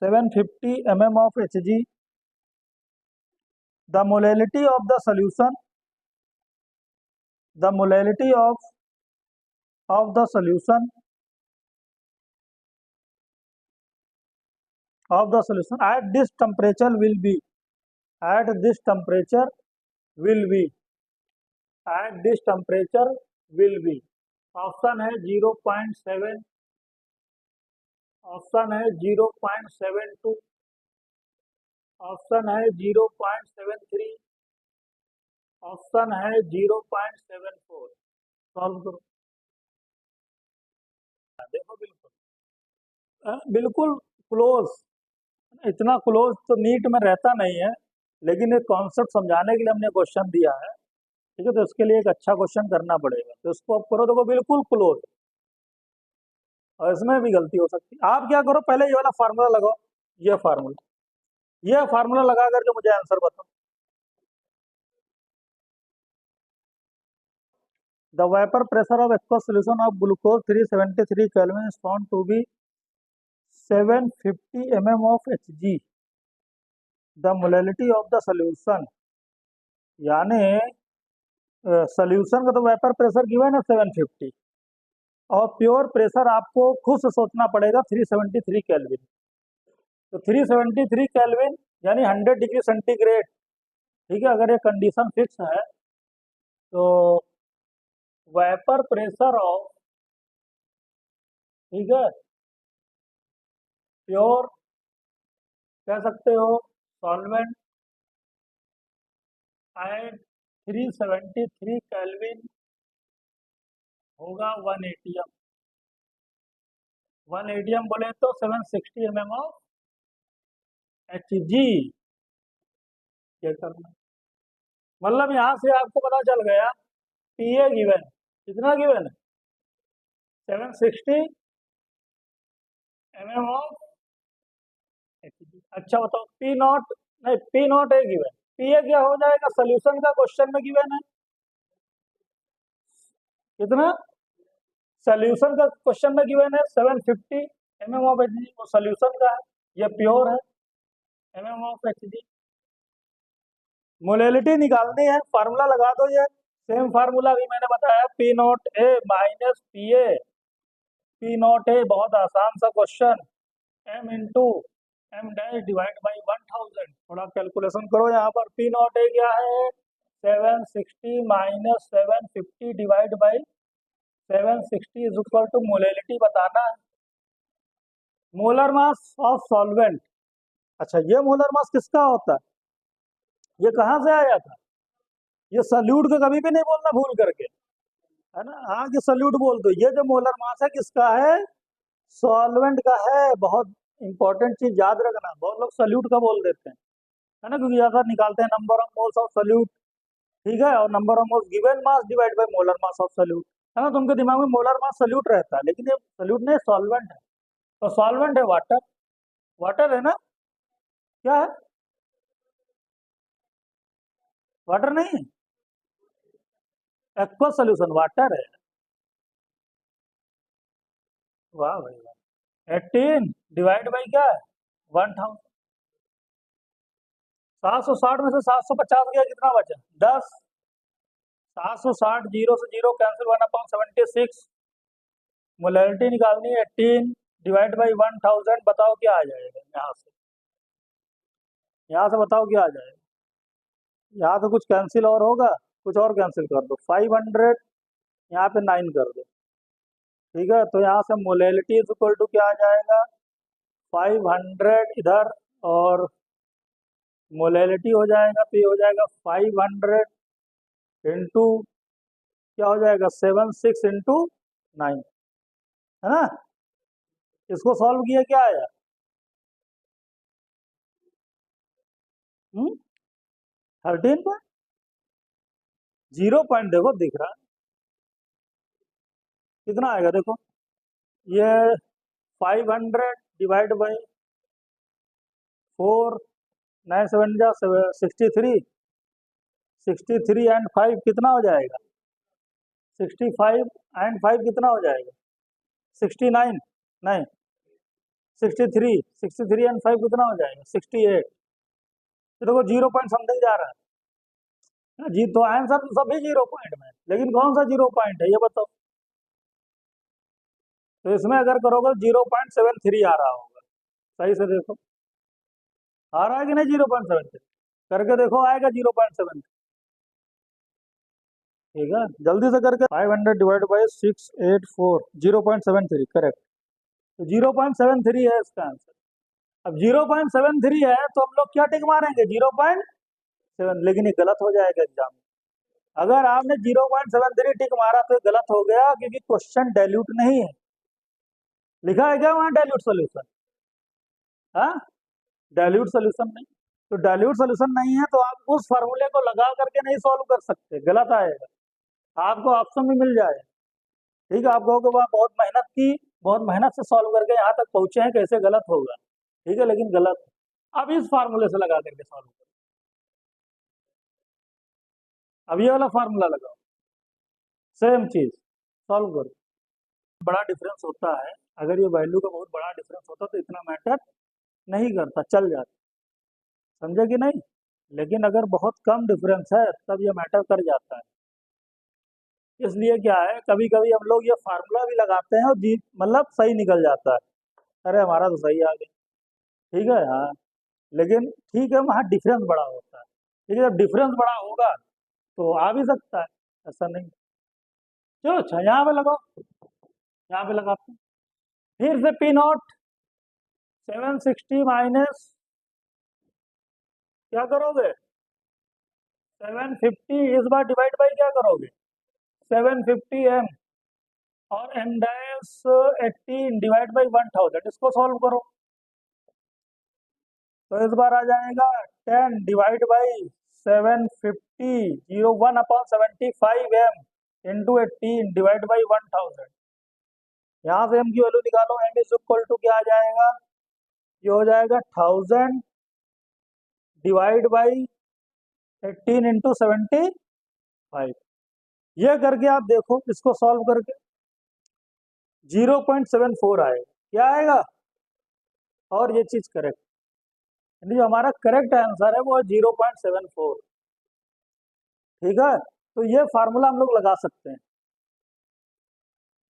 S1: 750 mm of Hg. The molality of the solution, the molality of the solution of the solution at this temperature will be, at this temperature will be, at this temperature will be। Option है 0.7, option है 0.72, option है 0.73, option है 0.74। Solve करो। देखो बिल्कुल बिल्कुल close, इतना close तो नीट में रहता नहीं है, लेकिन एक कॉन्सेप्ट समझाने के लिए हमने क्वेश्चन दिया है। ठीक है, तो इसके लिए एक अच्छा क्वेश्चन करना पड़ेगा, तो इसको आप करो, देखो बिल्कुल क्लोज, और इसमें भी गलती हो सकती है। आप क्या करो, पहले ये वाला फार्मूला लगाओ, ये फार्मूला लगा करके मुझे आंसर बताओ। The vapour pressure of aqueous solution of glucose 373 kelvin is found to be 750 mm of Hg। The molality of the solution, यानी सोल्यूशन का तो वेपर प्रेशर गिवन है 750, और प्योर प्रेशर आपको खुद से सोचना पड़ेगा 373 केल्विन। तो 373 केल्विन यानी 100 डिग्री सेंटीग्रेड। ठीक है, अगर ये कंडीशन फिक्स है तो वेपर प्रेशर ऑफ, ठीक है, प्योर कह सकते हो सॉल्वेंट एट 373 केल्विन होगा 1 एटीएम। 1 एटीएम बोले तो 760 mm ऑफ Hg। क्या करना, मतलब यहाँ से आपको पता चल गया पीए गिवन, कितना गिवन है, 760 mm ऑफ Hg। अच्छा बताओ पी नॉट, नहीं पी नॉट है गिवन, पीए क्या हो जाएगा, सोल्यूशन का क्वेश्चन में गिवन है कितना, सोल्यूशन का क्वेश्चन में गिवन है 750 mm ऑफ Hg, वो सोल्यूशन का है, ये प्योर है, mm ऑफ Hg। मोलैलिटी निकालनी है, फार्मूला लगा दो, ये सेम फार्मूला भी मैंने बताया, P not A minus P A, P not A बहुत आसान सा question, M into M dash divide by 1000। थोड़ा कैलकुलेशन करो यहाँ पर, पी नॉट ए क्या है 760 minus 750 divide by 760 is equal to molality बताना है, मोलर मास ऑफ सॉल्वेंट। अच्छा, ये मोलर मास किसका होता है, ये कहाँ से आया था, ये सल्यूट का कभी भी नहीं बोलना भूल करके, है ना, हाँ कि सल्यूट बोल दो। ये जो मोलर मास है किसका है, सॉल्वेंट का है। बहुत इंपॉर्टेंट चीज याद रखना, बहुत लोग सल्यूट का बोल देते हैं, है ना, क्योंकि ज्यादा निकालते हैं number of moles of solute. ठीक है, और number of moles given mass divide by molar mass of solute, है ना, तो उनके दिमाग में मोलर मास सल्यूट रहता है, लेकिन ये सल्यूट नहीं, सॉल्वेंट है। तो सॉल्वेंट है वाटर, वाटर है ना, क्या है, वाटर नहीं, एक्वस सोल्यूशन वाटर है, वाह भाई वाह। 18 डिवाइड बाई क्या है, 1000। 760 में से 750 गया, कितना बचा, 10। 760 जीरो से जीरो कैंसिल, 1/76। मोलैलिटी निकालनी है, 18 डिवाइड बाई 1000। बताओ क्या आ जाएगा यहाँ से, यहाँ से बताओ क्या आ जाएगा। यहाँ से कुछ कैंसिल और होगा, कुछ और कैंसिल कर दो, 500 यहाँ पे 9 कर दो। ठीक है, तो यहाँ से मोलैलिटी इज इक्वल टू क्या आ जाएगा, 500 इधर, और मोलैलिटी हो जाएगा, तो ये हो जाएगा 500 इंटू, क्या हो जाएगा, 76 इंटू 9, है ना। इसको सॉल्व किया, क्या आया, 13.0 देखो दिख रहा है, कितना आएगा देखो, ये 500 डिवाइड बाई 4, 9 7 जा 63, 63 एंड 5 कितना हो जाएगा, 65 एंड 5 कितना हो जाएगा, 69, नहीं 63, 63 एंड 5 कितना हो जाएगा, 68। तो देखो 0 पॉइंट समथिंग जा रहा है जी, तो आंसर तो सभी 0 पॉइंट में, लेकिन कौन सा 0 पॉइंट है ये बताओ। तो इसमें अगर करोगे 0.73 आ रहा होगा, सही से देखो, आ रहा है कि नहीं 0.73, करके देखो आएगा 0.7। ठीक है, जल्दी से करके, 500 डिवाइड बाई 684, 0.73 करेक्ट। तो 0.73 है इसका आंसर। अब 0.73 है तो हम लोग क्या टिक मारेंगे, 0.7, लेकिन ये गलत हो जाएगा एग्जाम में। अगर आपने 0.73 टिक मारा तो ये गलत हो गया, क्योंकि क्वेश्चन डाइल्यूट नहीं है, लिखा है क्या वहां डाइल्यूट सोल्यूशन, हाँ, डाइल्यूट सोल्यूशन नहीं। तो डाइल्यूट सोल्यूशन नहीं है तो आप उस फार्मूले को लगा करके नहीं सॉल्व कर सकते, गलत आएगा। आपको ऑप्शन भी मिल जाए, ठीक है, आप कहोगे वो बहुत मेहनत की, बहुत मेहनत से सॉल्व करके यहाँ तक पहुंचे हैं, कैसे गलत होगा, ठीक है, लेकिन गलत है। अब इस फार्मूले से लगा करके सॉल्व करो, अब ये वाला फार्मूला लगाओ, सेम चीज सॉल्व करो। बड़ा डिफरेंस होता है, अगर ये वैल्यू का बहुत बड़ा डिफरेंस होता तो इतना मैटर नहीं करता, चल जाता, समझे कि नहीं। लेकिन अगर बहुत कम डिफरेंस है तब ये मैटर कर जाता है। इसलिए क्या है, कभी कभी हम लोग ये फार्मूला भी लगाते हैं और जी मतलब सही निकल जाता है, अरे हमारा तो सही आ गया, ठीक है, हाँ। लेकिन ठीक है, वहाँ डिफरेंस बड़ा होता है, ठीक है, जब डिफरेंस बड़ा होगा तो आ भी सकता है, ऐसा नहीं। चलो अच्छा, यहाँ पे लगाओ, यहाँ पे लगाते हैं, फिर से पी नॉट 760 माइनस, क्या करोगे, 750, इस बार डिवाइड बाई क्या करोगे, 750 m, और m डैश 18 डिवाइड बाई 1000, इसको सॉल्व करो। तो इस बार आ जाएगा 10 divide by 750, 1/75 m into 18 divide by 1000। यहाँ से m की वैल्यू निकालो, m इज इक्वल टू क्या आ जाएगा, ये हो जाएगा 1000 डिवाइड बाई 18 इंटू 75। ये करके आप देखो, इसको सॉल्व करके 0.74 आएगा, क्या आएगा, और ये चीज करेक्ट, यानी जो हमारा करेक्ट आंसर है वो है 0.74। ठीक है, तो ये फार्मूला हम लोग लगा सकते हैं,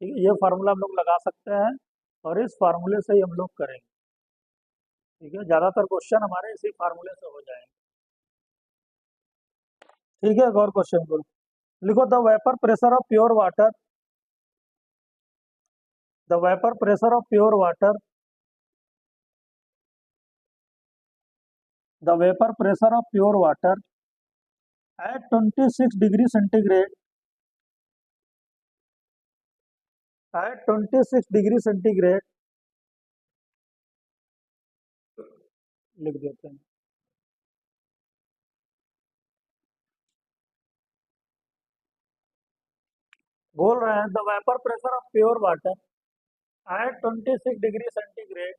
S1: ठीक है, ये फार्मूला हम लोग लगा सकते हैं, और इस फार्मूले से ही हम लोग करेंगे। ठीक है, ज्यादातर क्वेश्चन हमारे इसी फार्मूले से हो जाएंगे। ठीक है, एक और क्वेश्चन को लिखो, the vapour pressure of pure water, the vapour pressure of pure water, the vapour pressure of pure water at 26 degree centigrade, at 26 degree centigrade, लिख देते हैं, बोल रहे हैं the vapour pressure of pure water at 26 degree centigrade,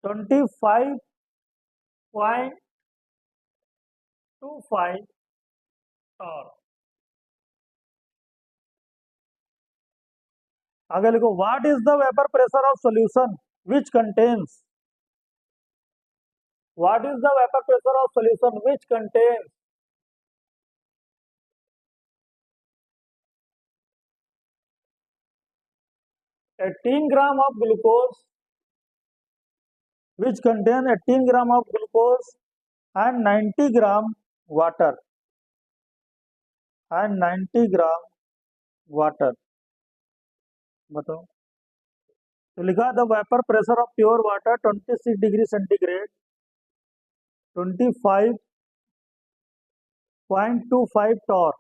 S1: 25.25 और आगे लिखो, what is the vapour pressure of solution which contains, what is the vapour pressure of solution which contains 18 gram of glucose, which contain 18 gram of glucose and 90 gram water, and 90 gram water. बताओ। तो लिखा the vapour pressure of pure water 26 degree centigrade 25.25 torr.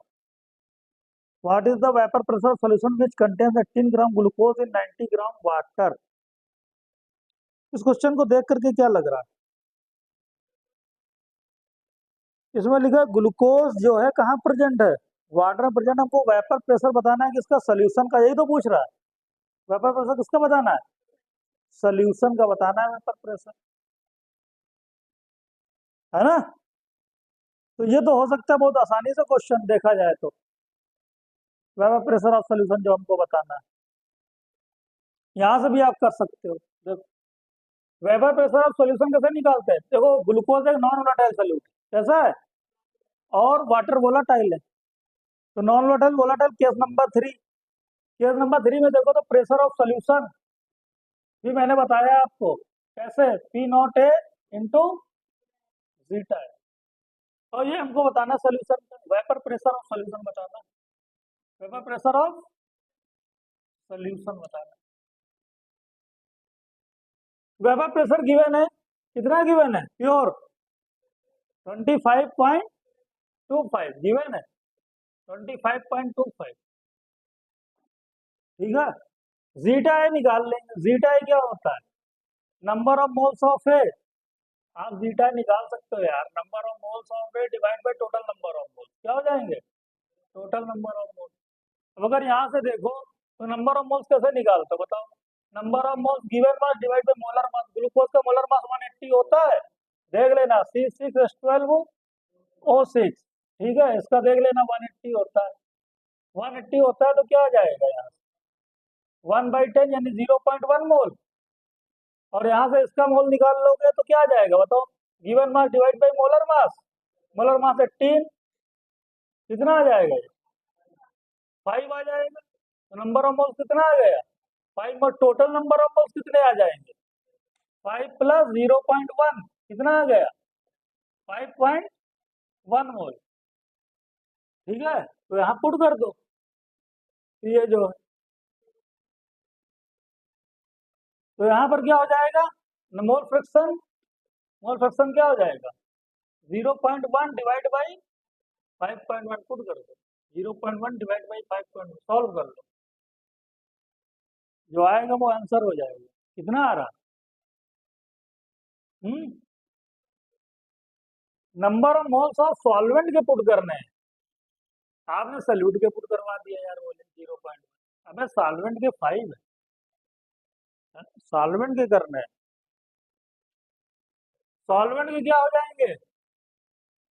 S1: What is the vapor pressure solution which contains 18 gram glucose in 90 gram water? इस question को देख करके क्या लग रहा है? इसमें लिखा है ग्लूकोज जो है कहाँ प्रेजेंट है, वाटर में प्रेजेंट। हमको वेपर प्रेशर बताना है किसका, सोल्यूशन का, यही तो पूछ रहा है। वेपर प्रेशर किसका बताना है, सोल्यूशन का बताना है वेपर प्रेशर, है ना। तो ये तो हो सकता है बहुत आसानी से क्वेश्चन देखा जाए तो, वेपर प्रेशर ऑफ सोल्यूशन जो हमको बताना है, यहां से भी आप कर सकते हो। देखो वेपर प्रेशर ऑफ सोल्यूशन कैसे निकालते हैं, देखो ग्लूकोज एक नॉन वोलेटाइल सोल्यूट कैसा है, और वाटर वोलाटाइल है। तो non volatile volatile case number three में देखो तो प्रेशर ऑफ सोल्यूशन भी मैंने बताया आपको कैसे, P not a into zeta है। और ये हमको बताना solution, vapour pressure of solution बताना, वेपर प्रेशर ऑफ सोल्यूशन बताना। वेपर प्रेशर गिवन है, कितना गिवन है, प्योर 25.25 गिवन है, 25.25, ठीक है। जीटा ए निकाल लेंगे, जीटा ए क्या होता है, नंबर ऑफ मोल्स ऑफ ए। आप जीटा निकाल सकते हो यार, number of moles of A divide by total number of moles, क्या हो जाएंगे, टोटल नंबर ऑफ मोल्स। अब अगर यहाँ से देखो तो नंबर ऑफ मोल्स कैसे निकालते हो बताओ, number of moles given mass divide by molar mass, glucose का मोलर मास 180 होता है, देख लेना C6H12O6, ठीक है, इसका देख लेना 180 होता है, 180 होता है तो क्या आ जाएगा यहाँ 1/10 यानी 0.1 मोल, और यहाँ से इसका मोल निकाल लोगे तो क्या आ जाएगा बताओ, given mass divide by molar mass 18, कितना आ जाएगा, 5 आ जाएगा। तो नंबर ऑफ मोल्स कितना आ गया 5, और टोटल नंबर ऑफ मोल्स कितने आ जाएंगे 5 प्लस 0.1, कितना आ गया 5.1 मोल, ठीक है। तो यहाँ पुट कर दो, तो ये जो है, तो यहाँ पर क्या हो जाएगा, मोल फ्रैक्शन क्या हो जाएगा 0.1 डिवाइड बाई 5.1, पुट कर दो 0.1 डिवाइड बाई 5.1, सॉल्व कर लो, जो आएगा वो आंसर हो जाएगा। कितना आ रहा, number of moles of solvent के पुट करने हैं, आपने सल्यूट के पुट करवा दिया यार, बोले 0.1, अबे सॉल्वेंट के 5 है, सॉल्वेंट के करने हैं, सॉल्वेंट के क्या हो जाएंगे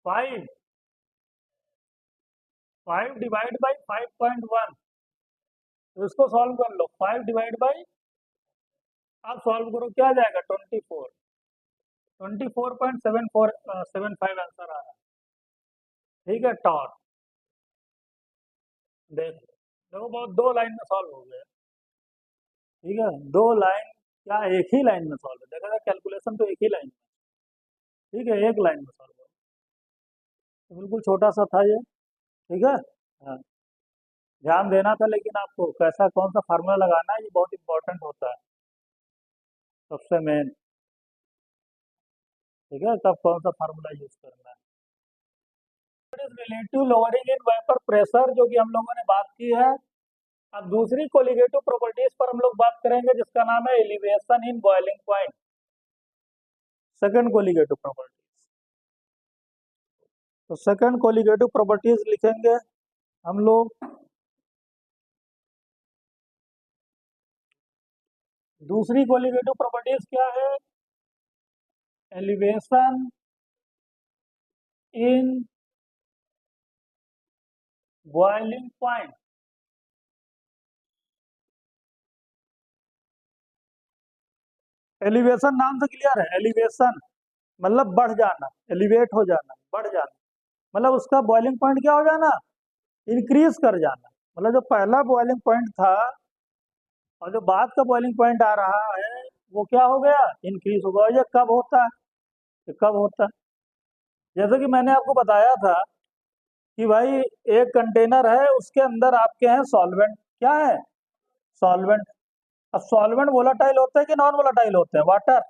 S1: 5, 5 डिवाइड बाई 5.1, तो इसको सॉल्व कर लो, 5 डिवाइड बाई, आप सॉल्व करो क्या आ जाएगा 24.75 आंसर आ रहा है, ठीक है। टॉर देखो बहुत, 2 लाइन में सॉल्व हो गया, ठीक है, 2 लाइन, क्या एक ही लाइन में सॉल्व है, देखा था कैलकुलेशन तो एक ही लाइन में, ठीक है, एक लाइन में सॉल्व हो, तो बिल्कुल छोटा सा था ये, ठीक है। हाँ, ध्यान देना था, लेकिन आपको कैसा कौन सा फार्मूला लगाना है ये बहुत इंपॉर्टेंट होता है, सबसे मेन, ठीक है, कब कौन सा फार्मूला यूज करना है। Relative lowering in vapour pressure जो कि हम लोगों ने बात की है। अब दूसरी कोलिगेटिव प्रॉपर्टीज पर हम लोग बात करेंगे जिसका नाम है elevation in boiling point, second colligative properties. तो सेकंड कोलिगेटिव प्रॉपर्टीज लिखेंगे हम लोग, दूसरी कोलिगेटिव प्रॉपर्टीज क्या है, elevation in boiling point, elevation नाम से क्लियर है, एलिवेशन मतलब बढ़ जाना, एलिवेट हो जाना, बढ़ जाना, मतलब उसका बॉइलिंग पॉइंट क्या हो जाना, इंक्रीज कर जाना। मतलब जो पहला बॉइलिंग पॉइंट था और जो बाद का बॉइलिंग पॉइंट आ रहा है वो क्या हो गया, इंक्रीज हो गया। ये कब होता है, ये कब होता है? जैसे कि मैंने आपको बताया था कि भाई एक कंटेनर है, उसके अंदर आपके हैं सॉल्वेंट, क्या है, सॉल्वेंट। अब सॉल्वेंट वोलाटाइल होते हैं कि नॉन वोलाटाइल होते हैं, वाटर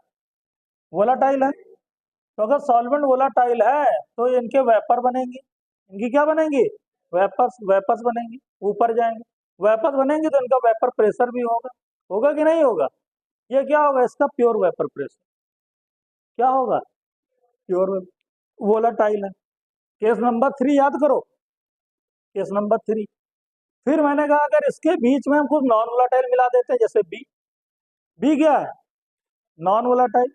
S1: वोलाटाइल है। तो अगर सॉल्वेंट वोलाटाइल है तो इनके वेपर बनेंगे, इनकी क्या बनेंगी, वेपर्स, वेपर्स बनेंगे, ऊपर जाएंगे। वेपर्स बनेंगे तो इनका वेपर प्रेशर भी होगा, होगा कि नहीं होगा? ये क्या होगा, इसका प्योर वेपर प्रेशर क्या होगा, प्योर वोलाटाइल है। केस नंबर 3 याद करो, केस नंबर 3। फिर मैंने कहा अगर इसके बीच में हम कुछ नॉन वोलाटाइल मिला देते हैं, जैसे बी, बी क्या है, नॉन वोलाटाइल।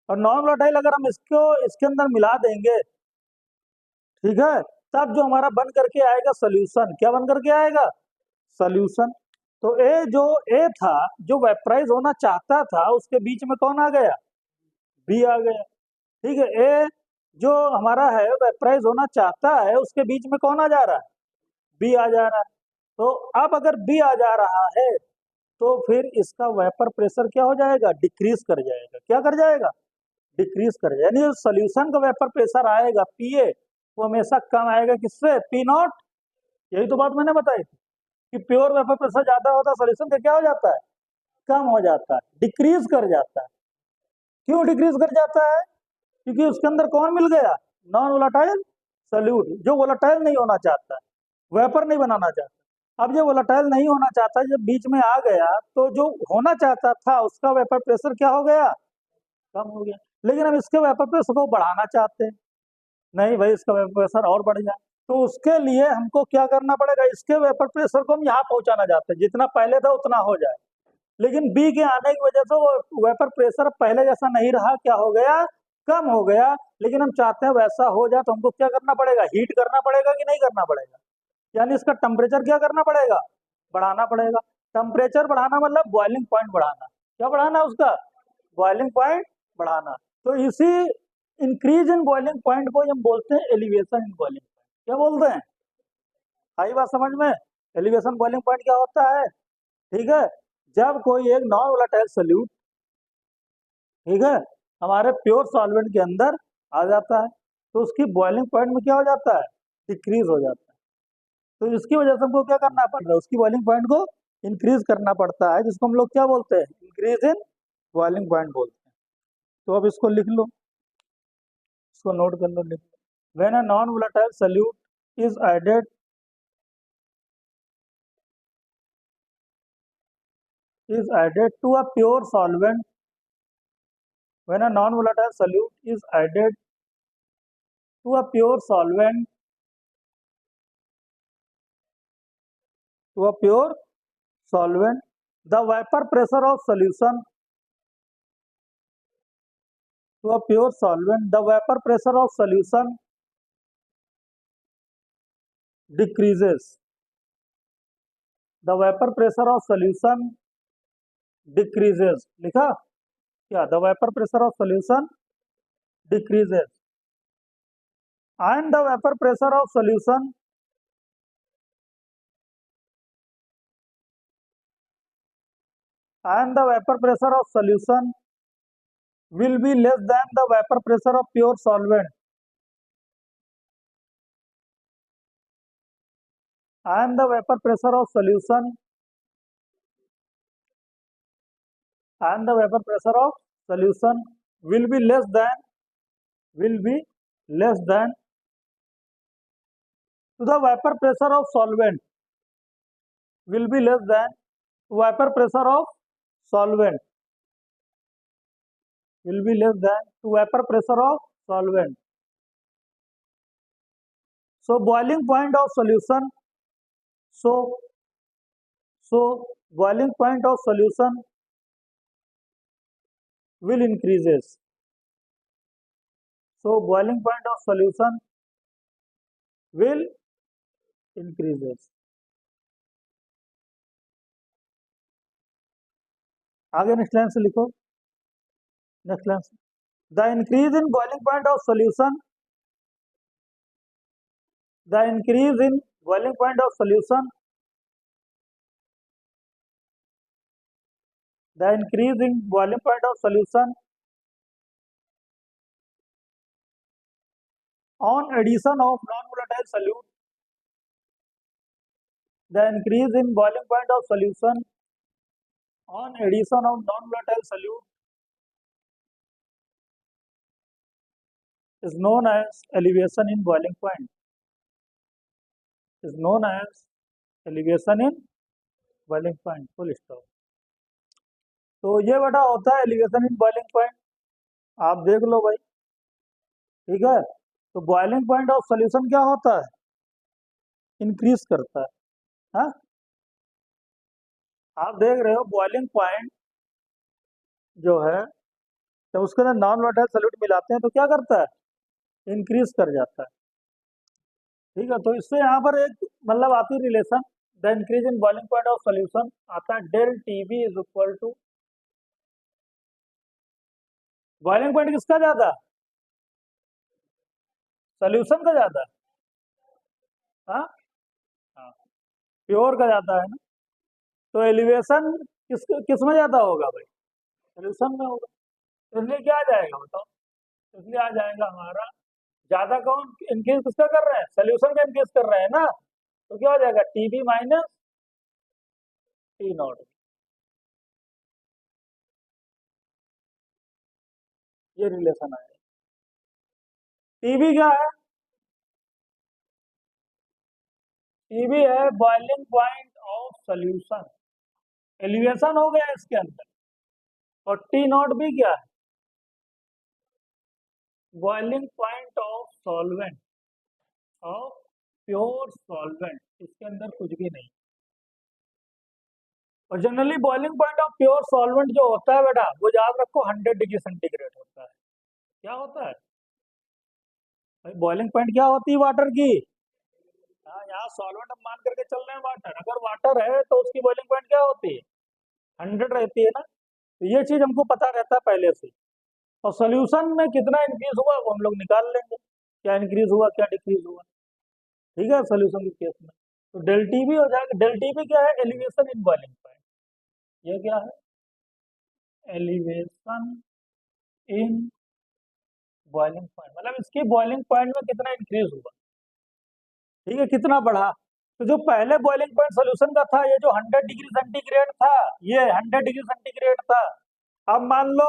S1: और नॉन वोलाटाइल अगर हम इसको इसके अंदर मिला देंगे, ठीक है, तब जो हमारा बन करके आएगा सोल्यूशन, क्या बन करके आएगा, सोल्यूशन। तो ए जो ए था, जो वेपराइज होना चाहता था, उसके बीच में कौन आ गया, बी आ गया। ठीक है, ए जो हमारा है वेपराइज होना चाहता है, उसके बीच में कौन आ जा रहा है, बी आ जा रहा है। तो अब अगर बी आ जा रहा है तो फिर इसका वेपर प्रेशर क्या हो जाएगा, डिक्रीज कर जाएगा, क्या कर जाएगा, डिक्रीज कर जाएगा। यानी सोल्यूशन का वेपर प्रेशर आएगा पीए, वो हमेशा कम आएगा किससे, पी नॉट। यही तो बात मैंने बताई थी कि प्योर वेपर प्रेशर ज्यादा होता है, सोल्यूशन का क्या हो जाता है, कम हो जाता है, डिक्रीज कर जाता है। क्यों डिक्रीज कर जाता है, क्योंकि उसके अंदर कौन मिल गया, नॉन वोलाटाइल सल्यूट, जो वोलाटाइल नहीं होना चाहता है, वेपर नहीं बनाना चाहता। अब ये वोलाटाइल नहीं होना चाहता, जब बीच में आ गया तो जो होना चाहता था उसका वेपर प्रेशर क्या हो गया, कम हो गया। लेकिन हम इसके वेपर प्रेशर को बढ़ाना चाहते हैं, नहीं भाई इसका वेपर प्रेशर और बढ़ जाए, तो उसके लिए हमको क्या करना पड़ेगा, इसके वेपर प्रेशर को हम यहाँ पहुंचाना चाहते हैं, जितना पहले था उतना हो जाए। लेकिन बी के आने की वजह से वो वेपर प्रेशर पहले जैसा नहीं रहा, क्या हो गया, कम हो गया। लेकिन हम चाहते हैं वैसा हो जाए, तो हमको क्या करना पड़ेगा, हीट करना पड़ेगा कि नहीं करना पड़ेगा, यानी इसका टेम्परेचर क्या करना पड़ेगा, बढ़ाना पड़ेगा। टेम्परेचर बढ़ाना मतलब बॉइलिंग पॉइंट बढ़ाना, क्या बढ़ाना उसका, बॉइलिंग पॉइंट बढ़ाना। तो इसी इंक्रीज इन बॉइलिंग पॉइंट को हम बोलते हैं एलिवेशन इन बॉइलिंग पॉइंट, क्या बोलते हैं, आई बात समझ में। एलिवेशन बॉइलिंग पॉइंट क्या होता है, ठीक है, जब कोई एक नॉन वोलेटाइल सोल्यूट, ठीक है, हमारे प्योर सॉल्वेंट के अंदर आ जाता है, तो उसकी बॉइलिंग पॉइंट में क्या हो जाता है, डिक्रीज हो जाता है। तो इसकी वजह से हमको क्या करना पड़ रहा है, उसकी बॉइलिंग पॉइंट को इंक्रीज करना पड़ता है, जिसको हम लोग क्या बोलते हैं, इंक्रीज इन बॉइलिंग पॉइंट बोलते हैं। तो अब इसको लिख लो, इसको नोट कर लो, लिख लो, when a non volatile solute is added, to a pure solvent, when a non-volatile solute is added to a pure solvent, the vapor pressure of solution, to a pure solvent, the vapor pressure of solution decreases, the vapor pressure of solution decreases, लिखा क्या, the vapor pressure of solution decreases, and the vapor pressure of solution, and the vapor pressure of solution will be less than the vapor pressure of pure solvent, and the vapor pressure of solution, and the vapor pressure of solution will be less than, will be less than to the vapor pressure of solvent, will be less than vapor pressure of solvent, will be less than to vapor pressure of solvent. So boiling point of solution, so boiling point of solution will increases, so boiling point of solution will increases। आगे next line से लिखो, next line, the increase in boiling point of solution, the increase in boiling point of solution, the increase in boiling point of solution on addition of non-volatile solute, the increase in boiling point of solution on addition of non-volatile solute is known as elevation in boiling point, is known as elevation in boiling point, full stop. तो ये बेटा होता है elevation in boiling point, आप देख लो भाई, ठीक है। तो बॉइलिंग पॉइंट ऑफ सोल्यूशन क्या होता है, इंक्रीज करता है, हाँ? आप देख रहे हो बॉइलिंग पॉइंट जो है, जब उसके अंदर नॉन वोलेटाइल सॉल्यूट मिलाते हैं तो क्या करता है, इंक्रीज कर जाता है, ठीक है। तो इससे यहाँ पर एक मतलब आती relation, the increase in boiling point of solution आता है del T B is equal to, boiling point किसका ज्यादा, सोल्यूशन का ज्यादा, हाँ हाँ, प्योर का ज्यादा है ना। तो एलिवेशन किस में ज्यादा होगा भाई, सोल्यूशन में होगा। तो इसलिए क्या आ जाएगा बताओ, इसलिए आ जाएगा हमारा ज्यादा कौन इंक्रीज किसका कर रहे हैं, सोल्यूशन का इंक्रीज कर रहे हैं ना, तो क्या हो जाएगा T B minus T naught, ये रिलेशन आएगा। टीबी क्या है, टीबी है boiling point of solution, elevation हो गया इसके अंदर, और टी नॉट भी क्या है, boiling point of solvent, of pure solvent, इसके अंदर कुछ भी नहीं। और generally boiling point of pure solvent जो होता है बेटा, वो याद रखो 100 डिग्री सेंटीग्रेड होता है। क्या होता है भाई, बॉइलिंग पॉइंट क्या होती है वाटर की, हाँ यहाँ सॉल्वेंट हम मान करके चल रहे हैं वाटर, अगर वाटर है तो उसकी बॉइलिंग पॉइंट क्या होती है, 100 रहती है ना। तो ये चीज हमको पता रहता है पहले से, और सोल्यूशन में कितना इंक्रीज हुआ वो हम लोग निकाल लेंगे, क्या इंक्रीज हुआ क्या डिक्रीज हुआ, ठीक है, सोल्यूशन के केस में। तो डेल टी भी हो जाएगा, डेल टी भी क्या है, एलिवेशन इन बॉइलिंग पॉइंट, ये क्या है, एलिवेशन इन बॉइलिंग पॉइंट, मतलब इसकी बॉइलिंग पॉइंट में कितना इंक्रीज हुआ, ठीक है, कितना बढ़ा। तो जो पहले बॉइलिंग पॉइंट सोल्यूशन का था, ये जो 100 डिग्री सेंटीग्रेड था, ये 100 डिग्री सेंटीग्रेड था। अब मान लो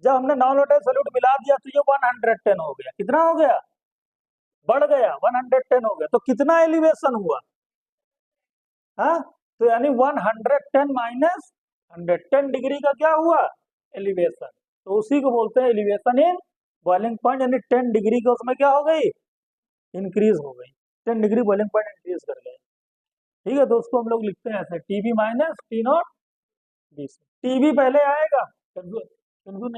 S1: जब हमने नॉन वोलेटाइल सॉल्यूट मिला दिया तो ये 110 हो गया, कितना हो गया, बढ़ गया, 110 हो गया, तो कितना एलिवेशन हुआ, हाँ? तो यानी 110 माइनस 110 डिग्री का क्या हुआ, एलिवेशन। तो उसी को बोलते हैं एलिवेशन इन बॉइलिंग पॉइंट, यानी 10 डिग्री का उसमें क्या हो गई, इंक्रीज हो गई, 10 डिग्री बॉइलिंग पॉइंट इंक्रीज कर गए, ठीक है। तो उसको हम लोग लिखते हैं ऐसे, TB minus T naught B C, टीबी पहले आएगा,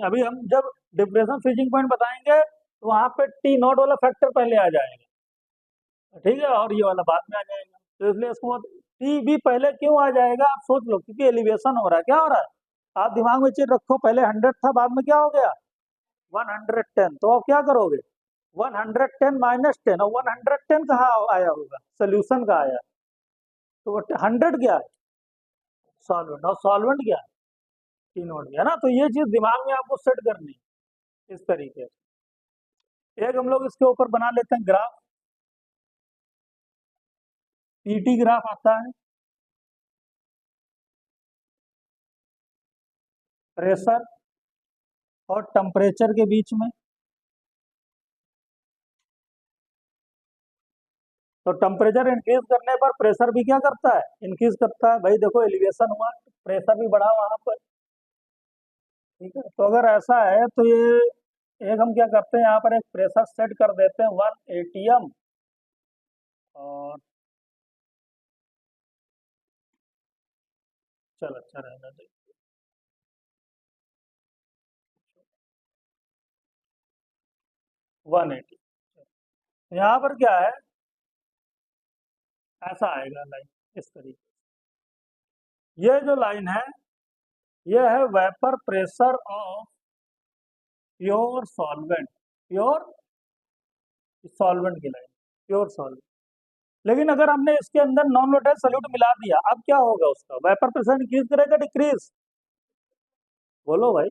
S1: अभी हम जब डिप्रेशन फ्रीजिंग पॉइंट बताएंगे तो वहां पे टी नॉट वाला फैक्टर पहले आ जाएगा, ठीक है, और ये वाला बाद में आ जाएगा। तो इसलिए इसको टी बी पहले क्यों आ जाएगा, आप सोच लो, क्योंकि एलिवेशन हो रहा है, क्या हो रहा है, आप दिमाग में चीज रखो, पहले 100 था, बाद में क्या हो गया 110, तो आप क्या करोगे 110 माइनस 10, और 110 कहाँ आया होगा, सोल्यूशन का आया, तो 100 क्या है, सॉल्वेंट, और सॉल्वेंट क्या है, टी नोट गया ना। तो ये चीज दिमाग में आपको सेट करनी है इस तरीके से। एक हम लोग इसके ऊपर बना लेते हैं ग्राफ, पीटी ग्राफ आता है, प्रेशर और टेम्परेचर के बीच में। तो टेम्परेचर इंक्रीज करने पर प्रेशर भी क्या करता है, इंक्रीज करता है, भाई देखो एलिवेशन हुआ, प्रेशर भी बढ़ा वहां पर, ठीक है। तो अगर ऐसा है तो ये एक हम क्या करते हैं, यहाँ पर एक प्रेशर सेट कर देते हैं 1 एटीएम, और चल अच्छा रहना चाहिए, वन एटी, यहाँ पर क्या है, ऐसा आएगा लाइन इस तरीके से, ये जो लाइन है ये है vapour pressure of pure solvent, pure solvent की लाइन, प्योर सॉल्वेंट। लेकिन अगर हमने इसके अंदर नॉन वोलेटाइल सॉल्यूट मिला दिया, अब क्या होगा उसका? वेपर प्रेशर इंक्रीज करेगा डिक्रीज? बोलो भाई।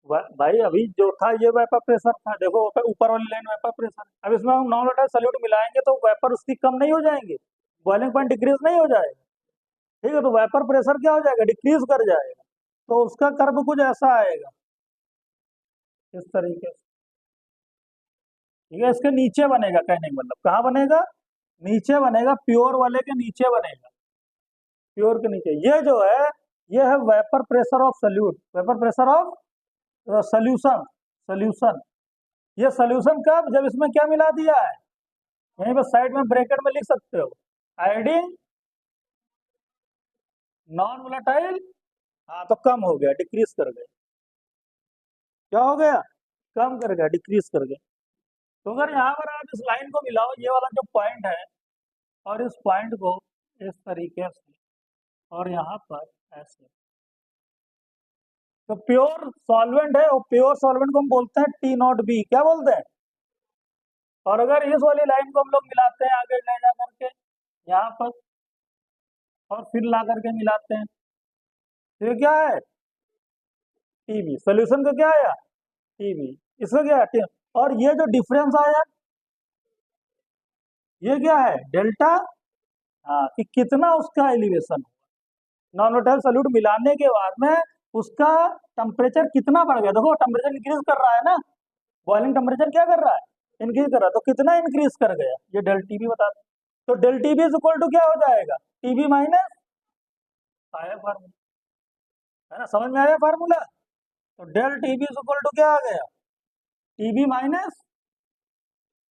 S1: भाई अभी जो था ये वेपर प्रेशर था, देखो ऊपर वाली लाइन वेपर प्रेशर। अब इसमें हम नॉन वोलेटाइल सॉल्यूट मिलाएंगे तो वेपर उसकी कम नहीं हो जाएंगे, बॉइलिंग पॉइंट डिक्रीज नहीं हो जाएगा? ठीक है, तो वेपर प्रेशर क्या हो जाएगा? डिक्रीज कर जाएगा। तो उसका कर्व कुछ ऐसा आएगा, इस तरीके से। ठीक है, इसके नीचे बनेगा, कहने का मतलब कहाँ बनेगा? नीचे बनेगा, प्योर वाले के नीचे बनेगा, प्योर के नीचे। ये जो है, ये है vapour pressure of solute, vapour pressure of solution, solution. ये सोल्यूशन कब? जब इसमें क्या मिला दिया है, यहीं पर साइड में ब्रैकेट में लिख सकते हो, आयोडीन नॉन वोलेटाइल। हाँ, तो कम हो गया, डिक्रीज कर गया। क्या हो गया? कम कर गया, डिक्रीज कर गया। तो अगर यहाँ पर आप इस लाइन को मिलाओ, ये वाला जो पॉइंट है, और इस पॉइंट को इस तरीके से, और यहाँ पर ऐसे, तो प्योर सॉल्वेंट है, और प्योर सॉल्वेंट को हम बोलते हैं टी नॉट बी। क्या बोलते हैं? और अगर इस वाली लाइन को हम लोग मिलाते हैं आगे ले जा करके यहाँ पर, और फिर ला करके मिलाते हैं, तो ये क्या है? टीबी। सोल्यूशन का क्या आया? टीबी। इसका क्या है? और ये जो डिफरेंस आया, ये क्या है? डेल्टा। हाँ, कि कितना उसका एलिवेशन, नॉन वोलेटाइल सॉल्यूट मिलाने के बाद में उसका टेम्परेचर कितना बढ़ गया। देखो टेम्परेचर इंक्रीज कर रहा है ना, बॉइलिंग टेम्परेचर क्या कर रहा है? इंक्रीज कर रहा है। तो कितना इंक्रीज कर गया, ये डेल टीबी बताते। तो del TB is equal to क्या हो जाएगा? टीबी माइनस, आया फार्मूला, है ना? समझ में आया फार्मूला? तो del TB is equal to क्या आ गया? TB minus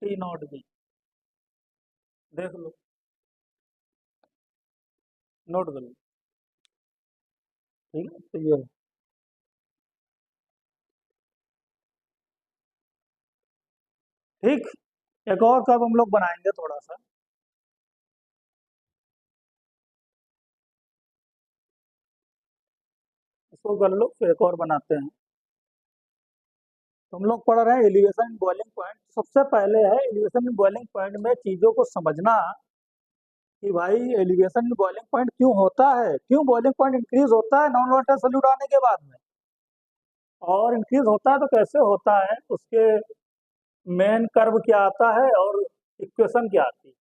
S1: T naught B. देख लो, नोट कर लो। ठीक है, तो ये ठीक। एक और कब हम लोग बनाएंगे थोड़ा सा, इसको कर लो, फिर एक और बनाते हैं। तुम लोग पढ़ रहे हैं एलिवेशन बॉइलिंग पॉइंट। सबसे पहले है एलिवेशन बॉइलिंग पॉइंट में चीजों को समझना, कि भाई एलिवेशन बॉइलिंग पॉइंट क्यों होता है, क्यों बॉइलिंग पॉइंट इंक्रीज होता है नॉन वाटर सोल्यूट आने के बाद में, और इंक्रीज होता है तो कैसे होता है, उसके मेन कर्व क्या आता है, और इक्वेशन क्या आती है।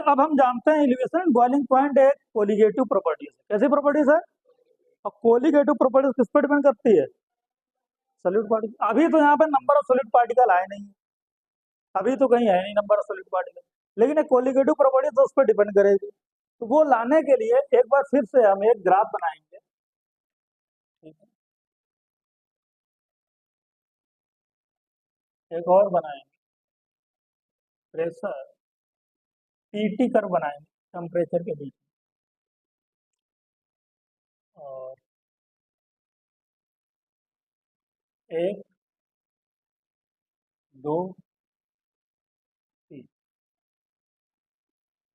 S1: अब हम जानते हैं एलिवेशन बॉइलिंग पॉइंट एक कोलिगेटिव प्रॉपर्टीज है। कैसी प्रॉपर्टीज है? और कोलिगेटिव प्रॉपर्टीज किस पर डिपेंड करती है? Solute particle. अभी तो यहाँ पे नंबर ऑफ सोल्यूट पार्टिकल आए नहीं, अभी तो कहीं है नहीं नंबर ऑफ सॉलिड पार्टिकल। लेकिन एक कोलिगेटिव प्रॉपर्टी तो उस पर डिपेंड करेगी। तो वो लाने के लिए एक बार फिर से हम एक ग्राफ बनाएंगे। ठीक है, एक और बनाएंगे, प्रेशर पीटी कर्व बनाएंगे टेम्परेचर के बीच में, और एक, दो, तीन,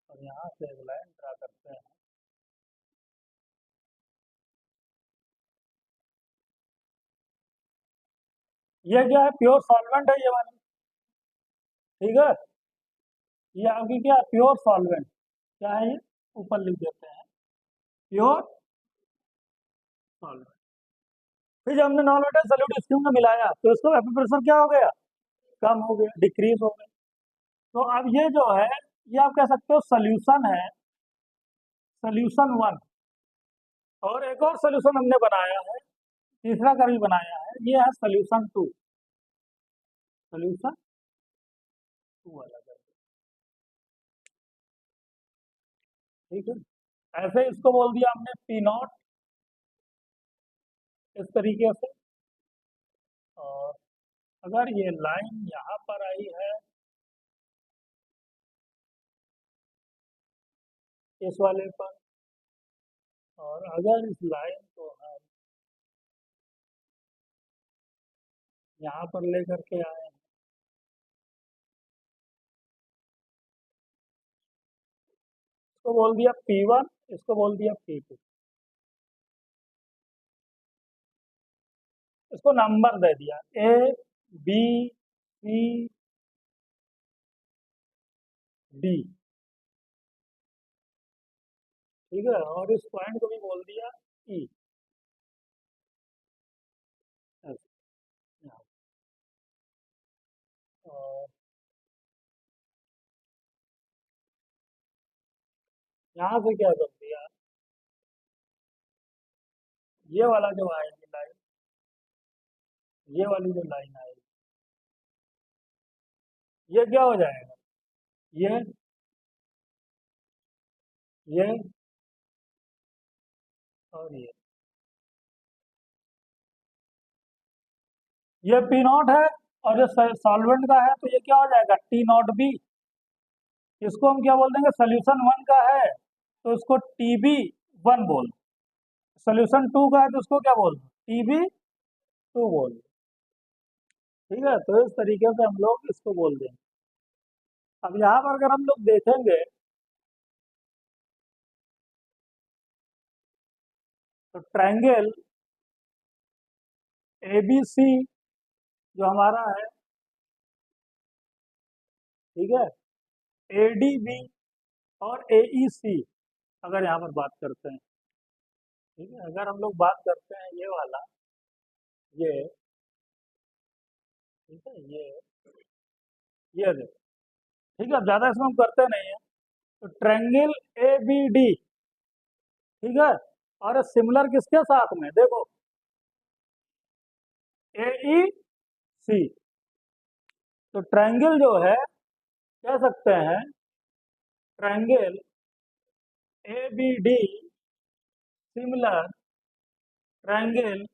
S1: और यहाँ से एक लाइन ड्रा करते हैं। ये क्या है? प्योर सॉल्वेंट है ये वाली। ठीक है, ये आपकी क्या? Pure solvent. क्या है ये? ऊपर लिख देते हैं, प्योर सॉल्वेंट। फिर जब हमने नॉन वाटर सोल्यूट स्टीम में मिलाया तो इसका वेपर प्रेशर क्या हो गया? कम हो गया, डिक्रीज हो गया। तो अब ये जो है, ये आप कह सकते हो सोल्यूशन है, सोल्यूशन वन। और एक और सोल्यूशन हमने बनाया है, तीसरा का भी बनाया है, ये है सोल्यूशन टू, सोल्यूशन टू वाला करके। ठीक है, ऐसे इसको बोल दिया हमने पी नॉट, इस तरीके से। और अगर ये लाइन यहाँ पर आई है, इस वाले पर, और अगर इस लाइन को हम यहाँ पर लेकर के आए, इसको बोल दिया P1, इसको बोल दिया P2। इसको नंबर दे दिया ए बी सी डी, ठीक है, और इस पॉइंट को भी बोल दिया ई। और यहाँ से क्या कर दिया, ये वाला जो आएगी लाइन, ये वाली जो लाइन आएगी, ये क्या हो जाएगा, ये और ये पी नॉट है, और ये सॉल्वेंट का है, तो ये क्या हो जाएगा टी नॉट बी। इसको हम क्या बोल देंगे, सोल्यूशन वन का है तो इसको टी बी वन बोल, सोल्यूशन टू का है तो उसको क्या बोल, टी बी टू बोल। ठीक है, तो इस तरीके से हम लोग इसको बोल देंगे। अब यहाँ पर अगर हम लोग देखेंगे तो ट्रायंगल ए बी सी जो हमारा है, ठीक है, ए डी बी और ए ई सी, अगर यहाँ पर बात करते हैं, ठीक है, अगर हम लोग बात करते हैं ये वाला, ये, ठीक है, ये देखो, ठीक है, अब ज्यादा इसमें हम करते नहीं है। तो ट्रायंगल ए बी डी, ठीक है, और सिमिलर किसके साथ में, देखो ए ई सी, तो ट्रायंगल जो है कह सकते हैं triangle A B D similar triangle,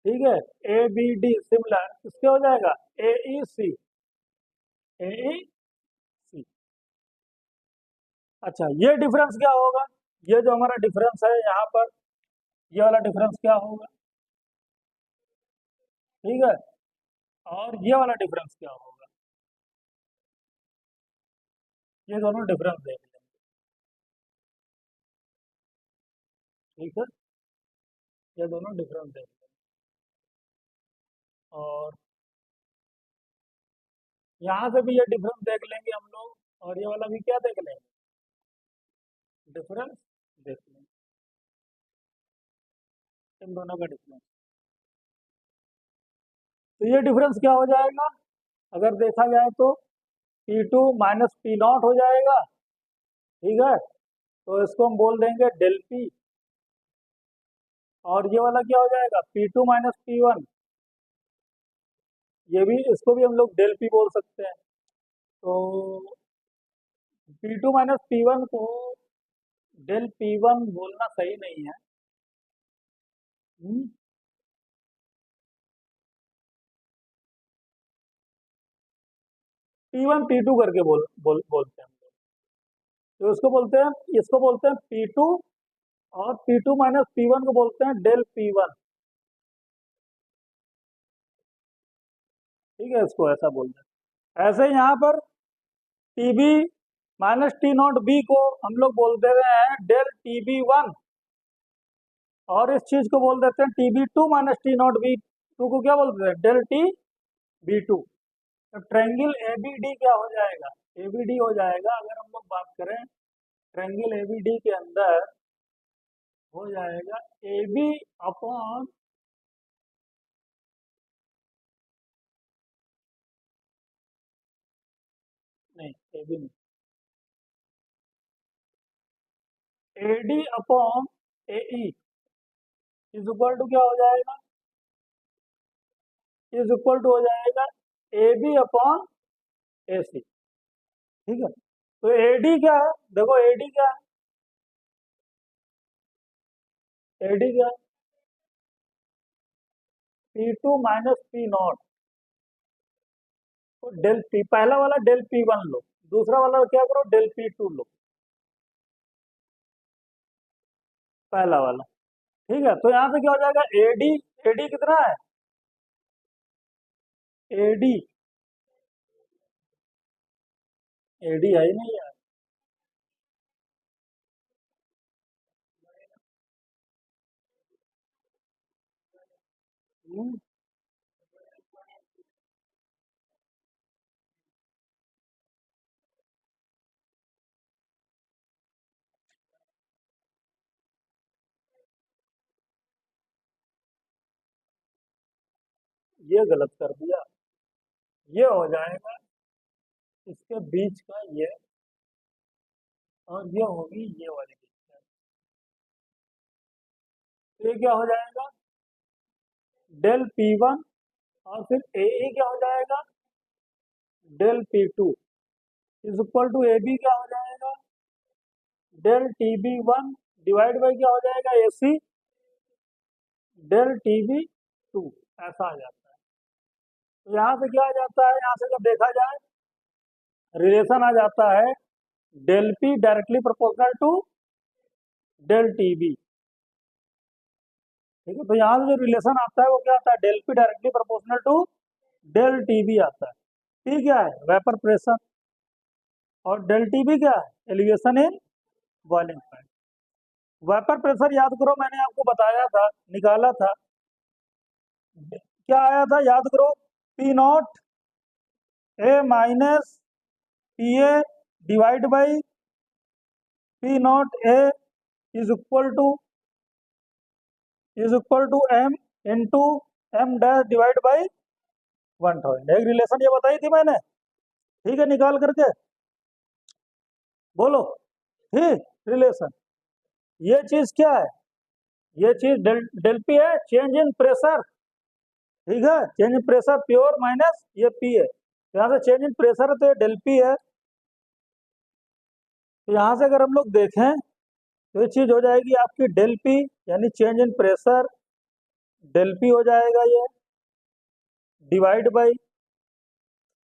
S1: ठीक है, ए बी डी सिमिलर किसके हो जाएगा, ए ई सी, ए ई सी। अच्छा, ये डिफरेंस क्या होगा, ये जो हमारा डिफरेंस है यहाँ पर, ये वाला डिफरेंस क्या होगा, ठीक है, और ये वाला डिफरेंस क्या होगा, ये दोनों डिफरेंस देख लेंगे, ठीक है, ये दोनों डिफरेंस देख लेंगे। और यहाँ से भी ये डिफरेंस देख लेंगे हम लोग, और ये वाला भी क्या देख लेंगे, डिफरेंस देख लेंगे, इन दोनों का डिफरेंस। तो ये डिफरेंस क्या हो जाएगा, अगर देखा जाए तो P two minus P naught हो जाएगा, ठीक है, तो इसको हम बोल देंगे डेल पी, और ये वाला क्या हो जाएगा P two minus P one, ये भी, इसको भी हम लोग डेल पी बोल सकते हैं। तो P two minus P one को डेल पी वन बोलना सही नहीं है। पी वन पी टू करके बोलते हैं हम लोग। तो इसको बोलते हैं पी टू, और P two minus P one को बोलते हैं डेल पी वन, ठीक है, इसको ऐसा बोलते हैं। ऐसे ही यहाँ पर T B minus T naught B को हम लोग बोल दे रहे हैं डेल टी बी वन, और इस चीज को बोल देते हैं T B two minus T naught B two को क्या बोलते हैं डेल टी बी टू। तो ट्रायंगल ए बी डी क्या हो जाएगा, ए बी डी हो जाएगा, अगर हम लोग बात करें ट्रायंगल ए बी डी के अंदर हो जाएगा ए बी अपॉन, नहीं ए बी नहीं, A D upon A E is equal to क्या हो जाएगा, इज इक्वल टू हो जाएगा ए बी अपॉन ए सी, ठीक है। तो ए डी क्या है, देखो ए डी क्या है, ए डी क्या है, P two minus P naught, तो डेल पी, पहला वाला डेल पी वन लो, दूसरा वाला क्या करो डेल पी टू लो, पहला वाला, ठीक है। तो यहाँ से क्या हो जाएगा एडी, एडी कितना है, एडी, एडी है ही नहीं है, हम्म, ये गलत कर दिया। ये हो जाएगा इसके बीच का ये, और ये होगी ये वाली डिस्टेंस। तो ये क्या हो जाएगा, डेल P1, और फिर ए क्या हो जाएगा, del P2 is equal to A B क्या हो जाएगा, डेल TB1 डिवाइड बाई क्या हो जाएगा, AC डेल TB2। ऐसा आ जाता है। तो यहाँ से क्या आ जाता है, यहाँ से जब देखा जाए रिलेशन आ जाता है del P directly proportional to del TB। ठीक है, तो यहाँ से जो रिलेशन आता है वो क्या आता है, del P directly proportional to del TB आता है। P क्या है, वेपर प्रेशर, और डेल TB क्या है, elevation in boiling point. Vapour pressure याद करो, मैंने आपको बताया था, निकाला था, क्या आया था याद करो, P0 A minus PA divide by P0 A is equal to M into M dash divide by 1000। एक रिलेशन ये बताई थी मैंने, ठीक है, निकाल करके बोलो। ठीक, रिलेशन, ये चीज क्या है, ये चीज डेल P है, चेंज इन प्रेशर। ठीक है, change in pressure pure minus ये P है, यहाँ से चेंज इन प्रेशर है तो ये डेल P है। तो यहाँ से अगर हम लोग देखें तो ये चीज हो जाएगी आपकी डेल P, यानी change in pressure, del P हो जाएगा ये, डिवाइड बाई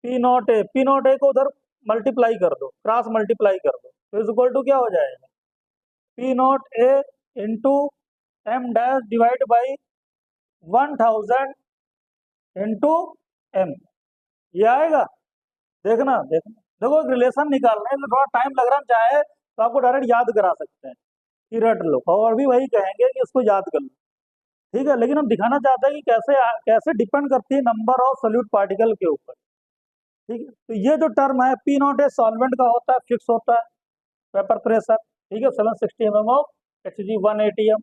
S1: P0 A को उधर मल्टीप्लाई कर दो, क्रॉस मल्टीप्लाई कर दो, तो इज इक्वल टू क्या हो जाएगा, P0 A into M dash divide by 1000 into M, ये आएगा। देखना देखना, देखो रिलेशन निकालना है तो थोड़ा टाइम लग रहा है, चाहे तो आपको डायरेक्ट याद करा सकते हैं कि रट लो, और भी वही कहेंगे कि इसको याद कर लो। ठीक है, लेकिन हम दिखाना चाहते हैं कि कैसे कैसे डिपेंड करती है नंबर ऑफ सोल्यूट पार्टिकल के ऊपर। ठीक है, तो ये जो टर्म है P0 A सॉल्वेंट का होता है, फिक्स होता है वेपर प्रेशर। ठीक है, 760 mm of Hg 180 m।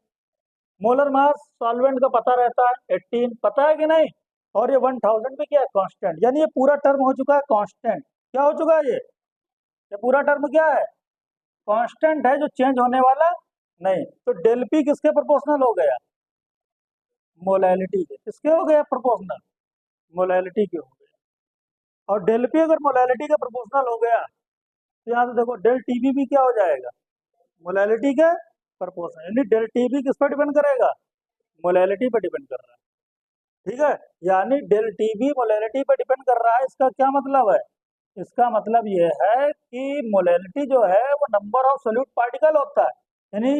S1: Molar mass solvent का पता रहता है 18, पता है कि नहीं, और ये 1000 पे क्या है, कांस्टेंट, यानी ये पूरा टर्म हो चुका है कांस्टेंट। क्या हो चुका है ये पूरा टर्म क्या है, कांस्टेंट है, जो चेंज होने वाला नहीं। तो डेल P किसके प्रोपोर्शनल हो गया, मोलैलिटी के। किसके हो गया प्रोपोर्शनल, मोलैलिटी के हो गया। और डेल P अगर मोलैलिटी का प्रोपोर्शनल हो गया तो यहाँ से देखो डेल TB भी क्या हो जाएगा, मोलैलिटी के प्रोपोर्शनल, यानी डेल TB किस पर डिपेंड करेगा, मोलैलिटी पर डिपेंड कर रहा है। ठीक है, यानी डेल TB मोलैलिटी पर डिपेंड कर रहा है। इसका क्या मतलब है, इसका मतलब ये है कि मोलैलिटी जो है वो नंबर ऑफ सोल्यूट पार्टिकल होता है, यानी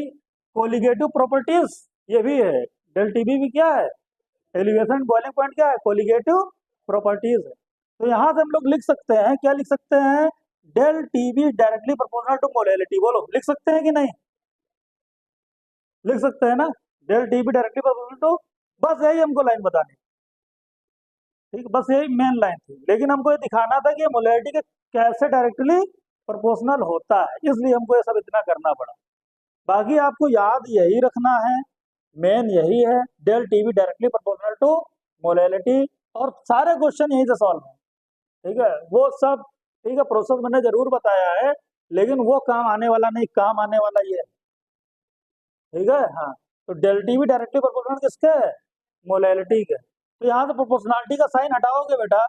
S1: कोलिगेटिव प्रॉपर्टीज ये भी है। डेल TB भी क्या है, एलिवेशन बॉइलिंग पॉइंट क्या है, कोलिगेटिव प्रॉपर्टीज है। तो यहाँ से हम लोग लिख सकते हैं, क्या लिख सकते हैं, del TB directly proportional to molality. बोलो, लिख सकते हैं कि नहीं, लिख सकते हैं ना, del TB directly proportional to, बस यही हमको लाइन बतानी। ठीक, बस यही मेन लाइन थी, लेकिन हमको ये दिखाना था कि मोलैलिटी के कैसे डायरेक्टली प्रोपोर्शनल होता है, इसलिए हमको ये सब इतना करना पड़ा। बाकी आपको याद यही रखना है, मेन यही है, del TB directly proportional to molality, और सारे क्वेश्चन यहीं से सॉल्व है। ठीक है, वो सब ठीक है, प्रोसेस मैंने जरूर बताया है, लेकिन वो काम आने वाला नहीं, काम आने वाला ये है। ठीक है, हाँ, तो डेल TB डायरेक्टली प्रोपोर्शनल किसके है, मोलैलिटी के। तो यहाँ से प्रोपोर्शनलिटी का साइन हटाओगे बेटा,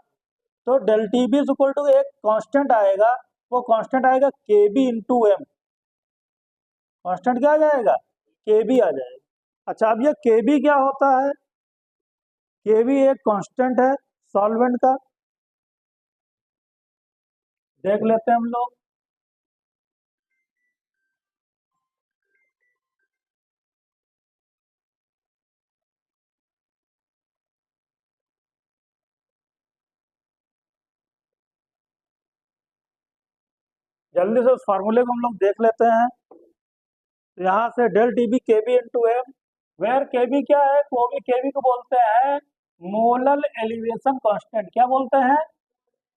S1: तो del TB is equal to एक कांस्टेंट आएगा, वो कांस्टेंट आएगा KB इंटू M। कांस्टेंट क्या आ जाएगा, KB आ जाएगा। अच्छा, अब ये KB क्या होता है, KB एक कांस्टेंट है सॉल्वेंट का, देख लेते हैं हम लोग। जल्दी से उस फार्मूले को हम लोग देख लेते हैं। तो यहाँ से del TB KB into M, where KB क्या है, वो भी KB को बोलते हैं मोलल एलिवेशन कांस्टेंट क्या बोलते हैं?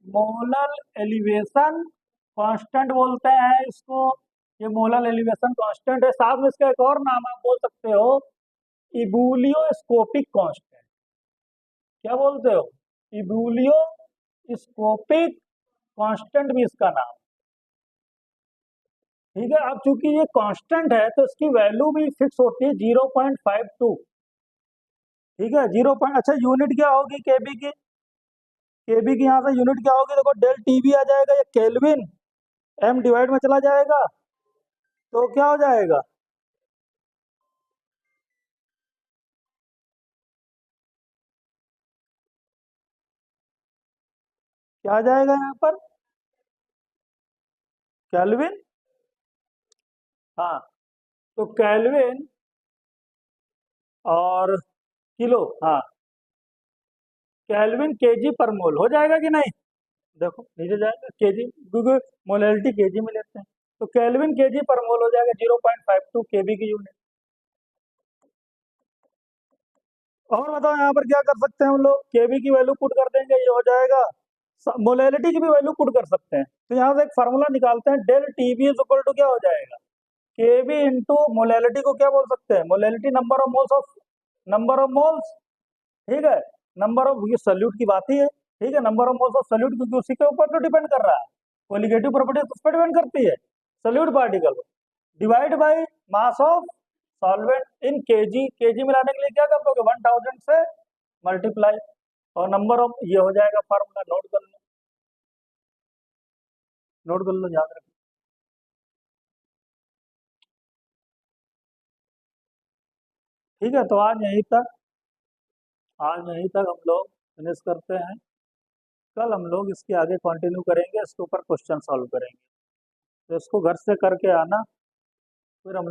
S1: मोलल एलिवेशन कांस्टेंट बोलते हैं इसको। ये मोलल एलिवेशन कांस्टेंट है। साथ में इसका एक और नाम आप बोल सकते हो, इबुलियोस्कोपिक कांस्टेंट। क्या बोलते हो? इबुलियोस्कोपिक कांस्टेंट भी इसका नाम। ठीक है, अब चूंकि ये कांस्टेंट है तो इसकी वैल्यू भी फिक्स होती है 0.52। ठीक है, 0 अच्छा, यूनिट क्या होगी केबी की? केबी की यहाँ से यूनिट क्या होगी? देखो, डेल टीबी आ जाएगा, ये केल्विन, एम डिवाइड में चला जाएगा तो क्या हो जाएगा? क्या आ जाएगा यहाँ पर? केल्विन। हाँ, तो केल्विन और किलो, हाँ, केल्विन केजी पर मोल हो जाएगा कि नहीं? देखो नीचे जाएगा केजी, क्योंकि मोलैलिटी केजी में लेते हैं। तो केल्विन केजी पर मोल हो जाएगा 0.52 केबी की यूनिट। और बताओ यहाँ पर क्या कर सकते हैं हम लोग? केबी की वैल्यू पुट कर देंगे, ये हो जाएगा। मोलैलिटी की भी वैल्यू पुट कर सकते हैं। तो यहाँ से एक फार्मूला निकालते हैं, del TB is equal to क्या हो जाएगा? केबी इंटू मोलैलिटी को क्या बोल सकते हैं? Molality number of moles of, number of moles. ठीक है, नंबर ऑफ, ये सल्यूट की बात ही है। ठीक है, number of moles of solute, क्योंकि उसी के ऊपर तो डिपेंड कर रहा है। कोलिगेटिव प्रॉपर्टी उस पर डिपेंड करती है, solute particle. Divide by mass of solvent in kg. Kg मिलाने के लिए क्या कर दोगे? 1000 से मल्टीप्लाई, और नंबर ऑफ, ये हो जाएगा फार्मूला। नोट कर लो, नोट कर लो, याद रखो। ठीक है, तो आज यहीं तक हम लोग फिनिश करते हैं। कल हम लोग इसके आगे कंटिन्यू करेंगे, इसके ऊपर क्वेश्चन सॉल्व करेंगे। तो इसको घर से करके आना, फिर हम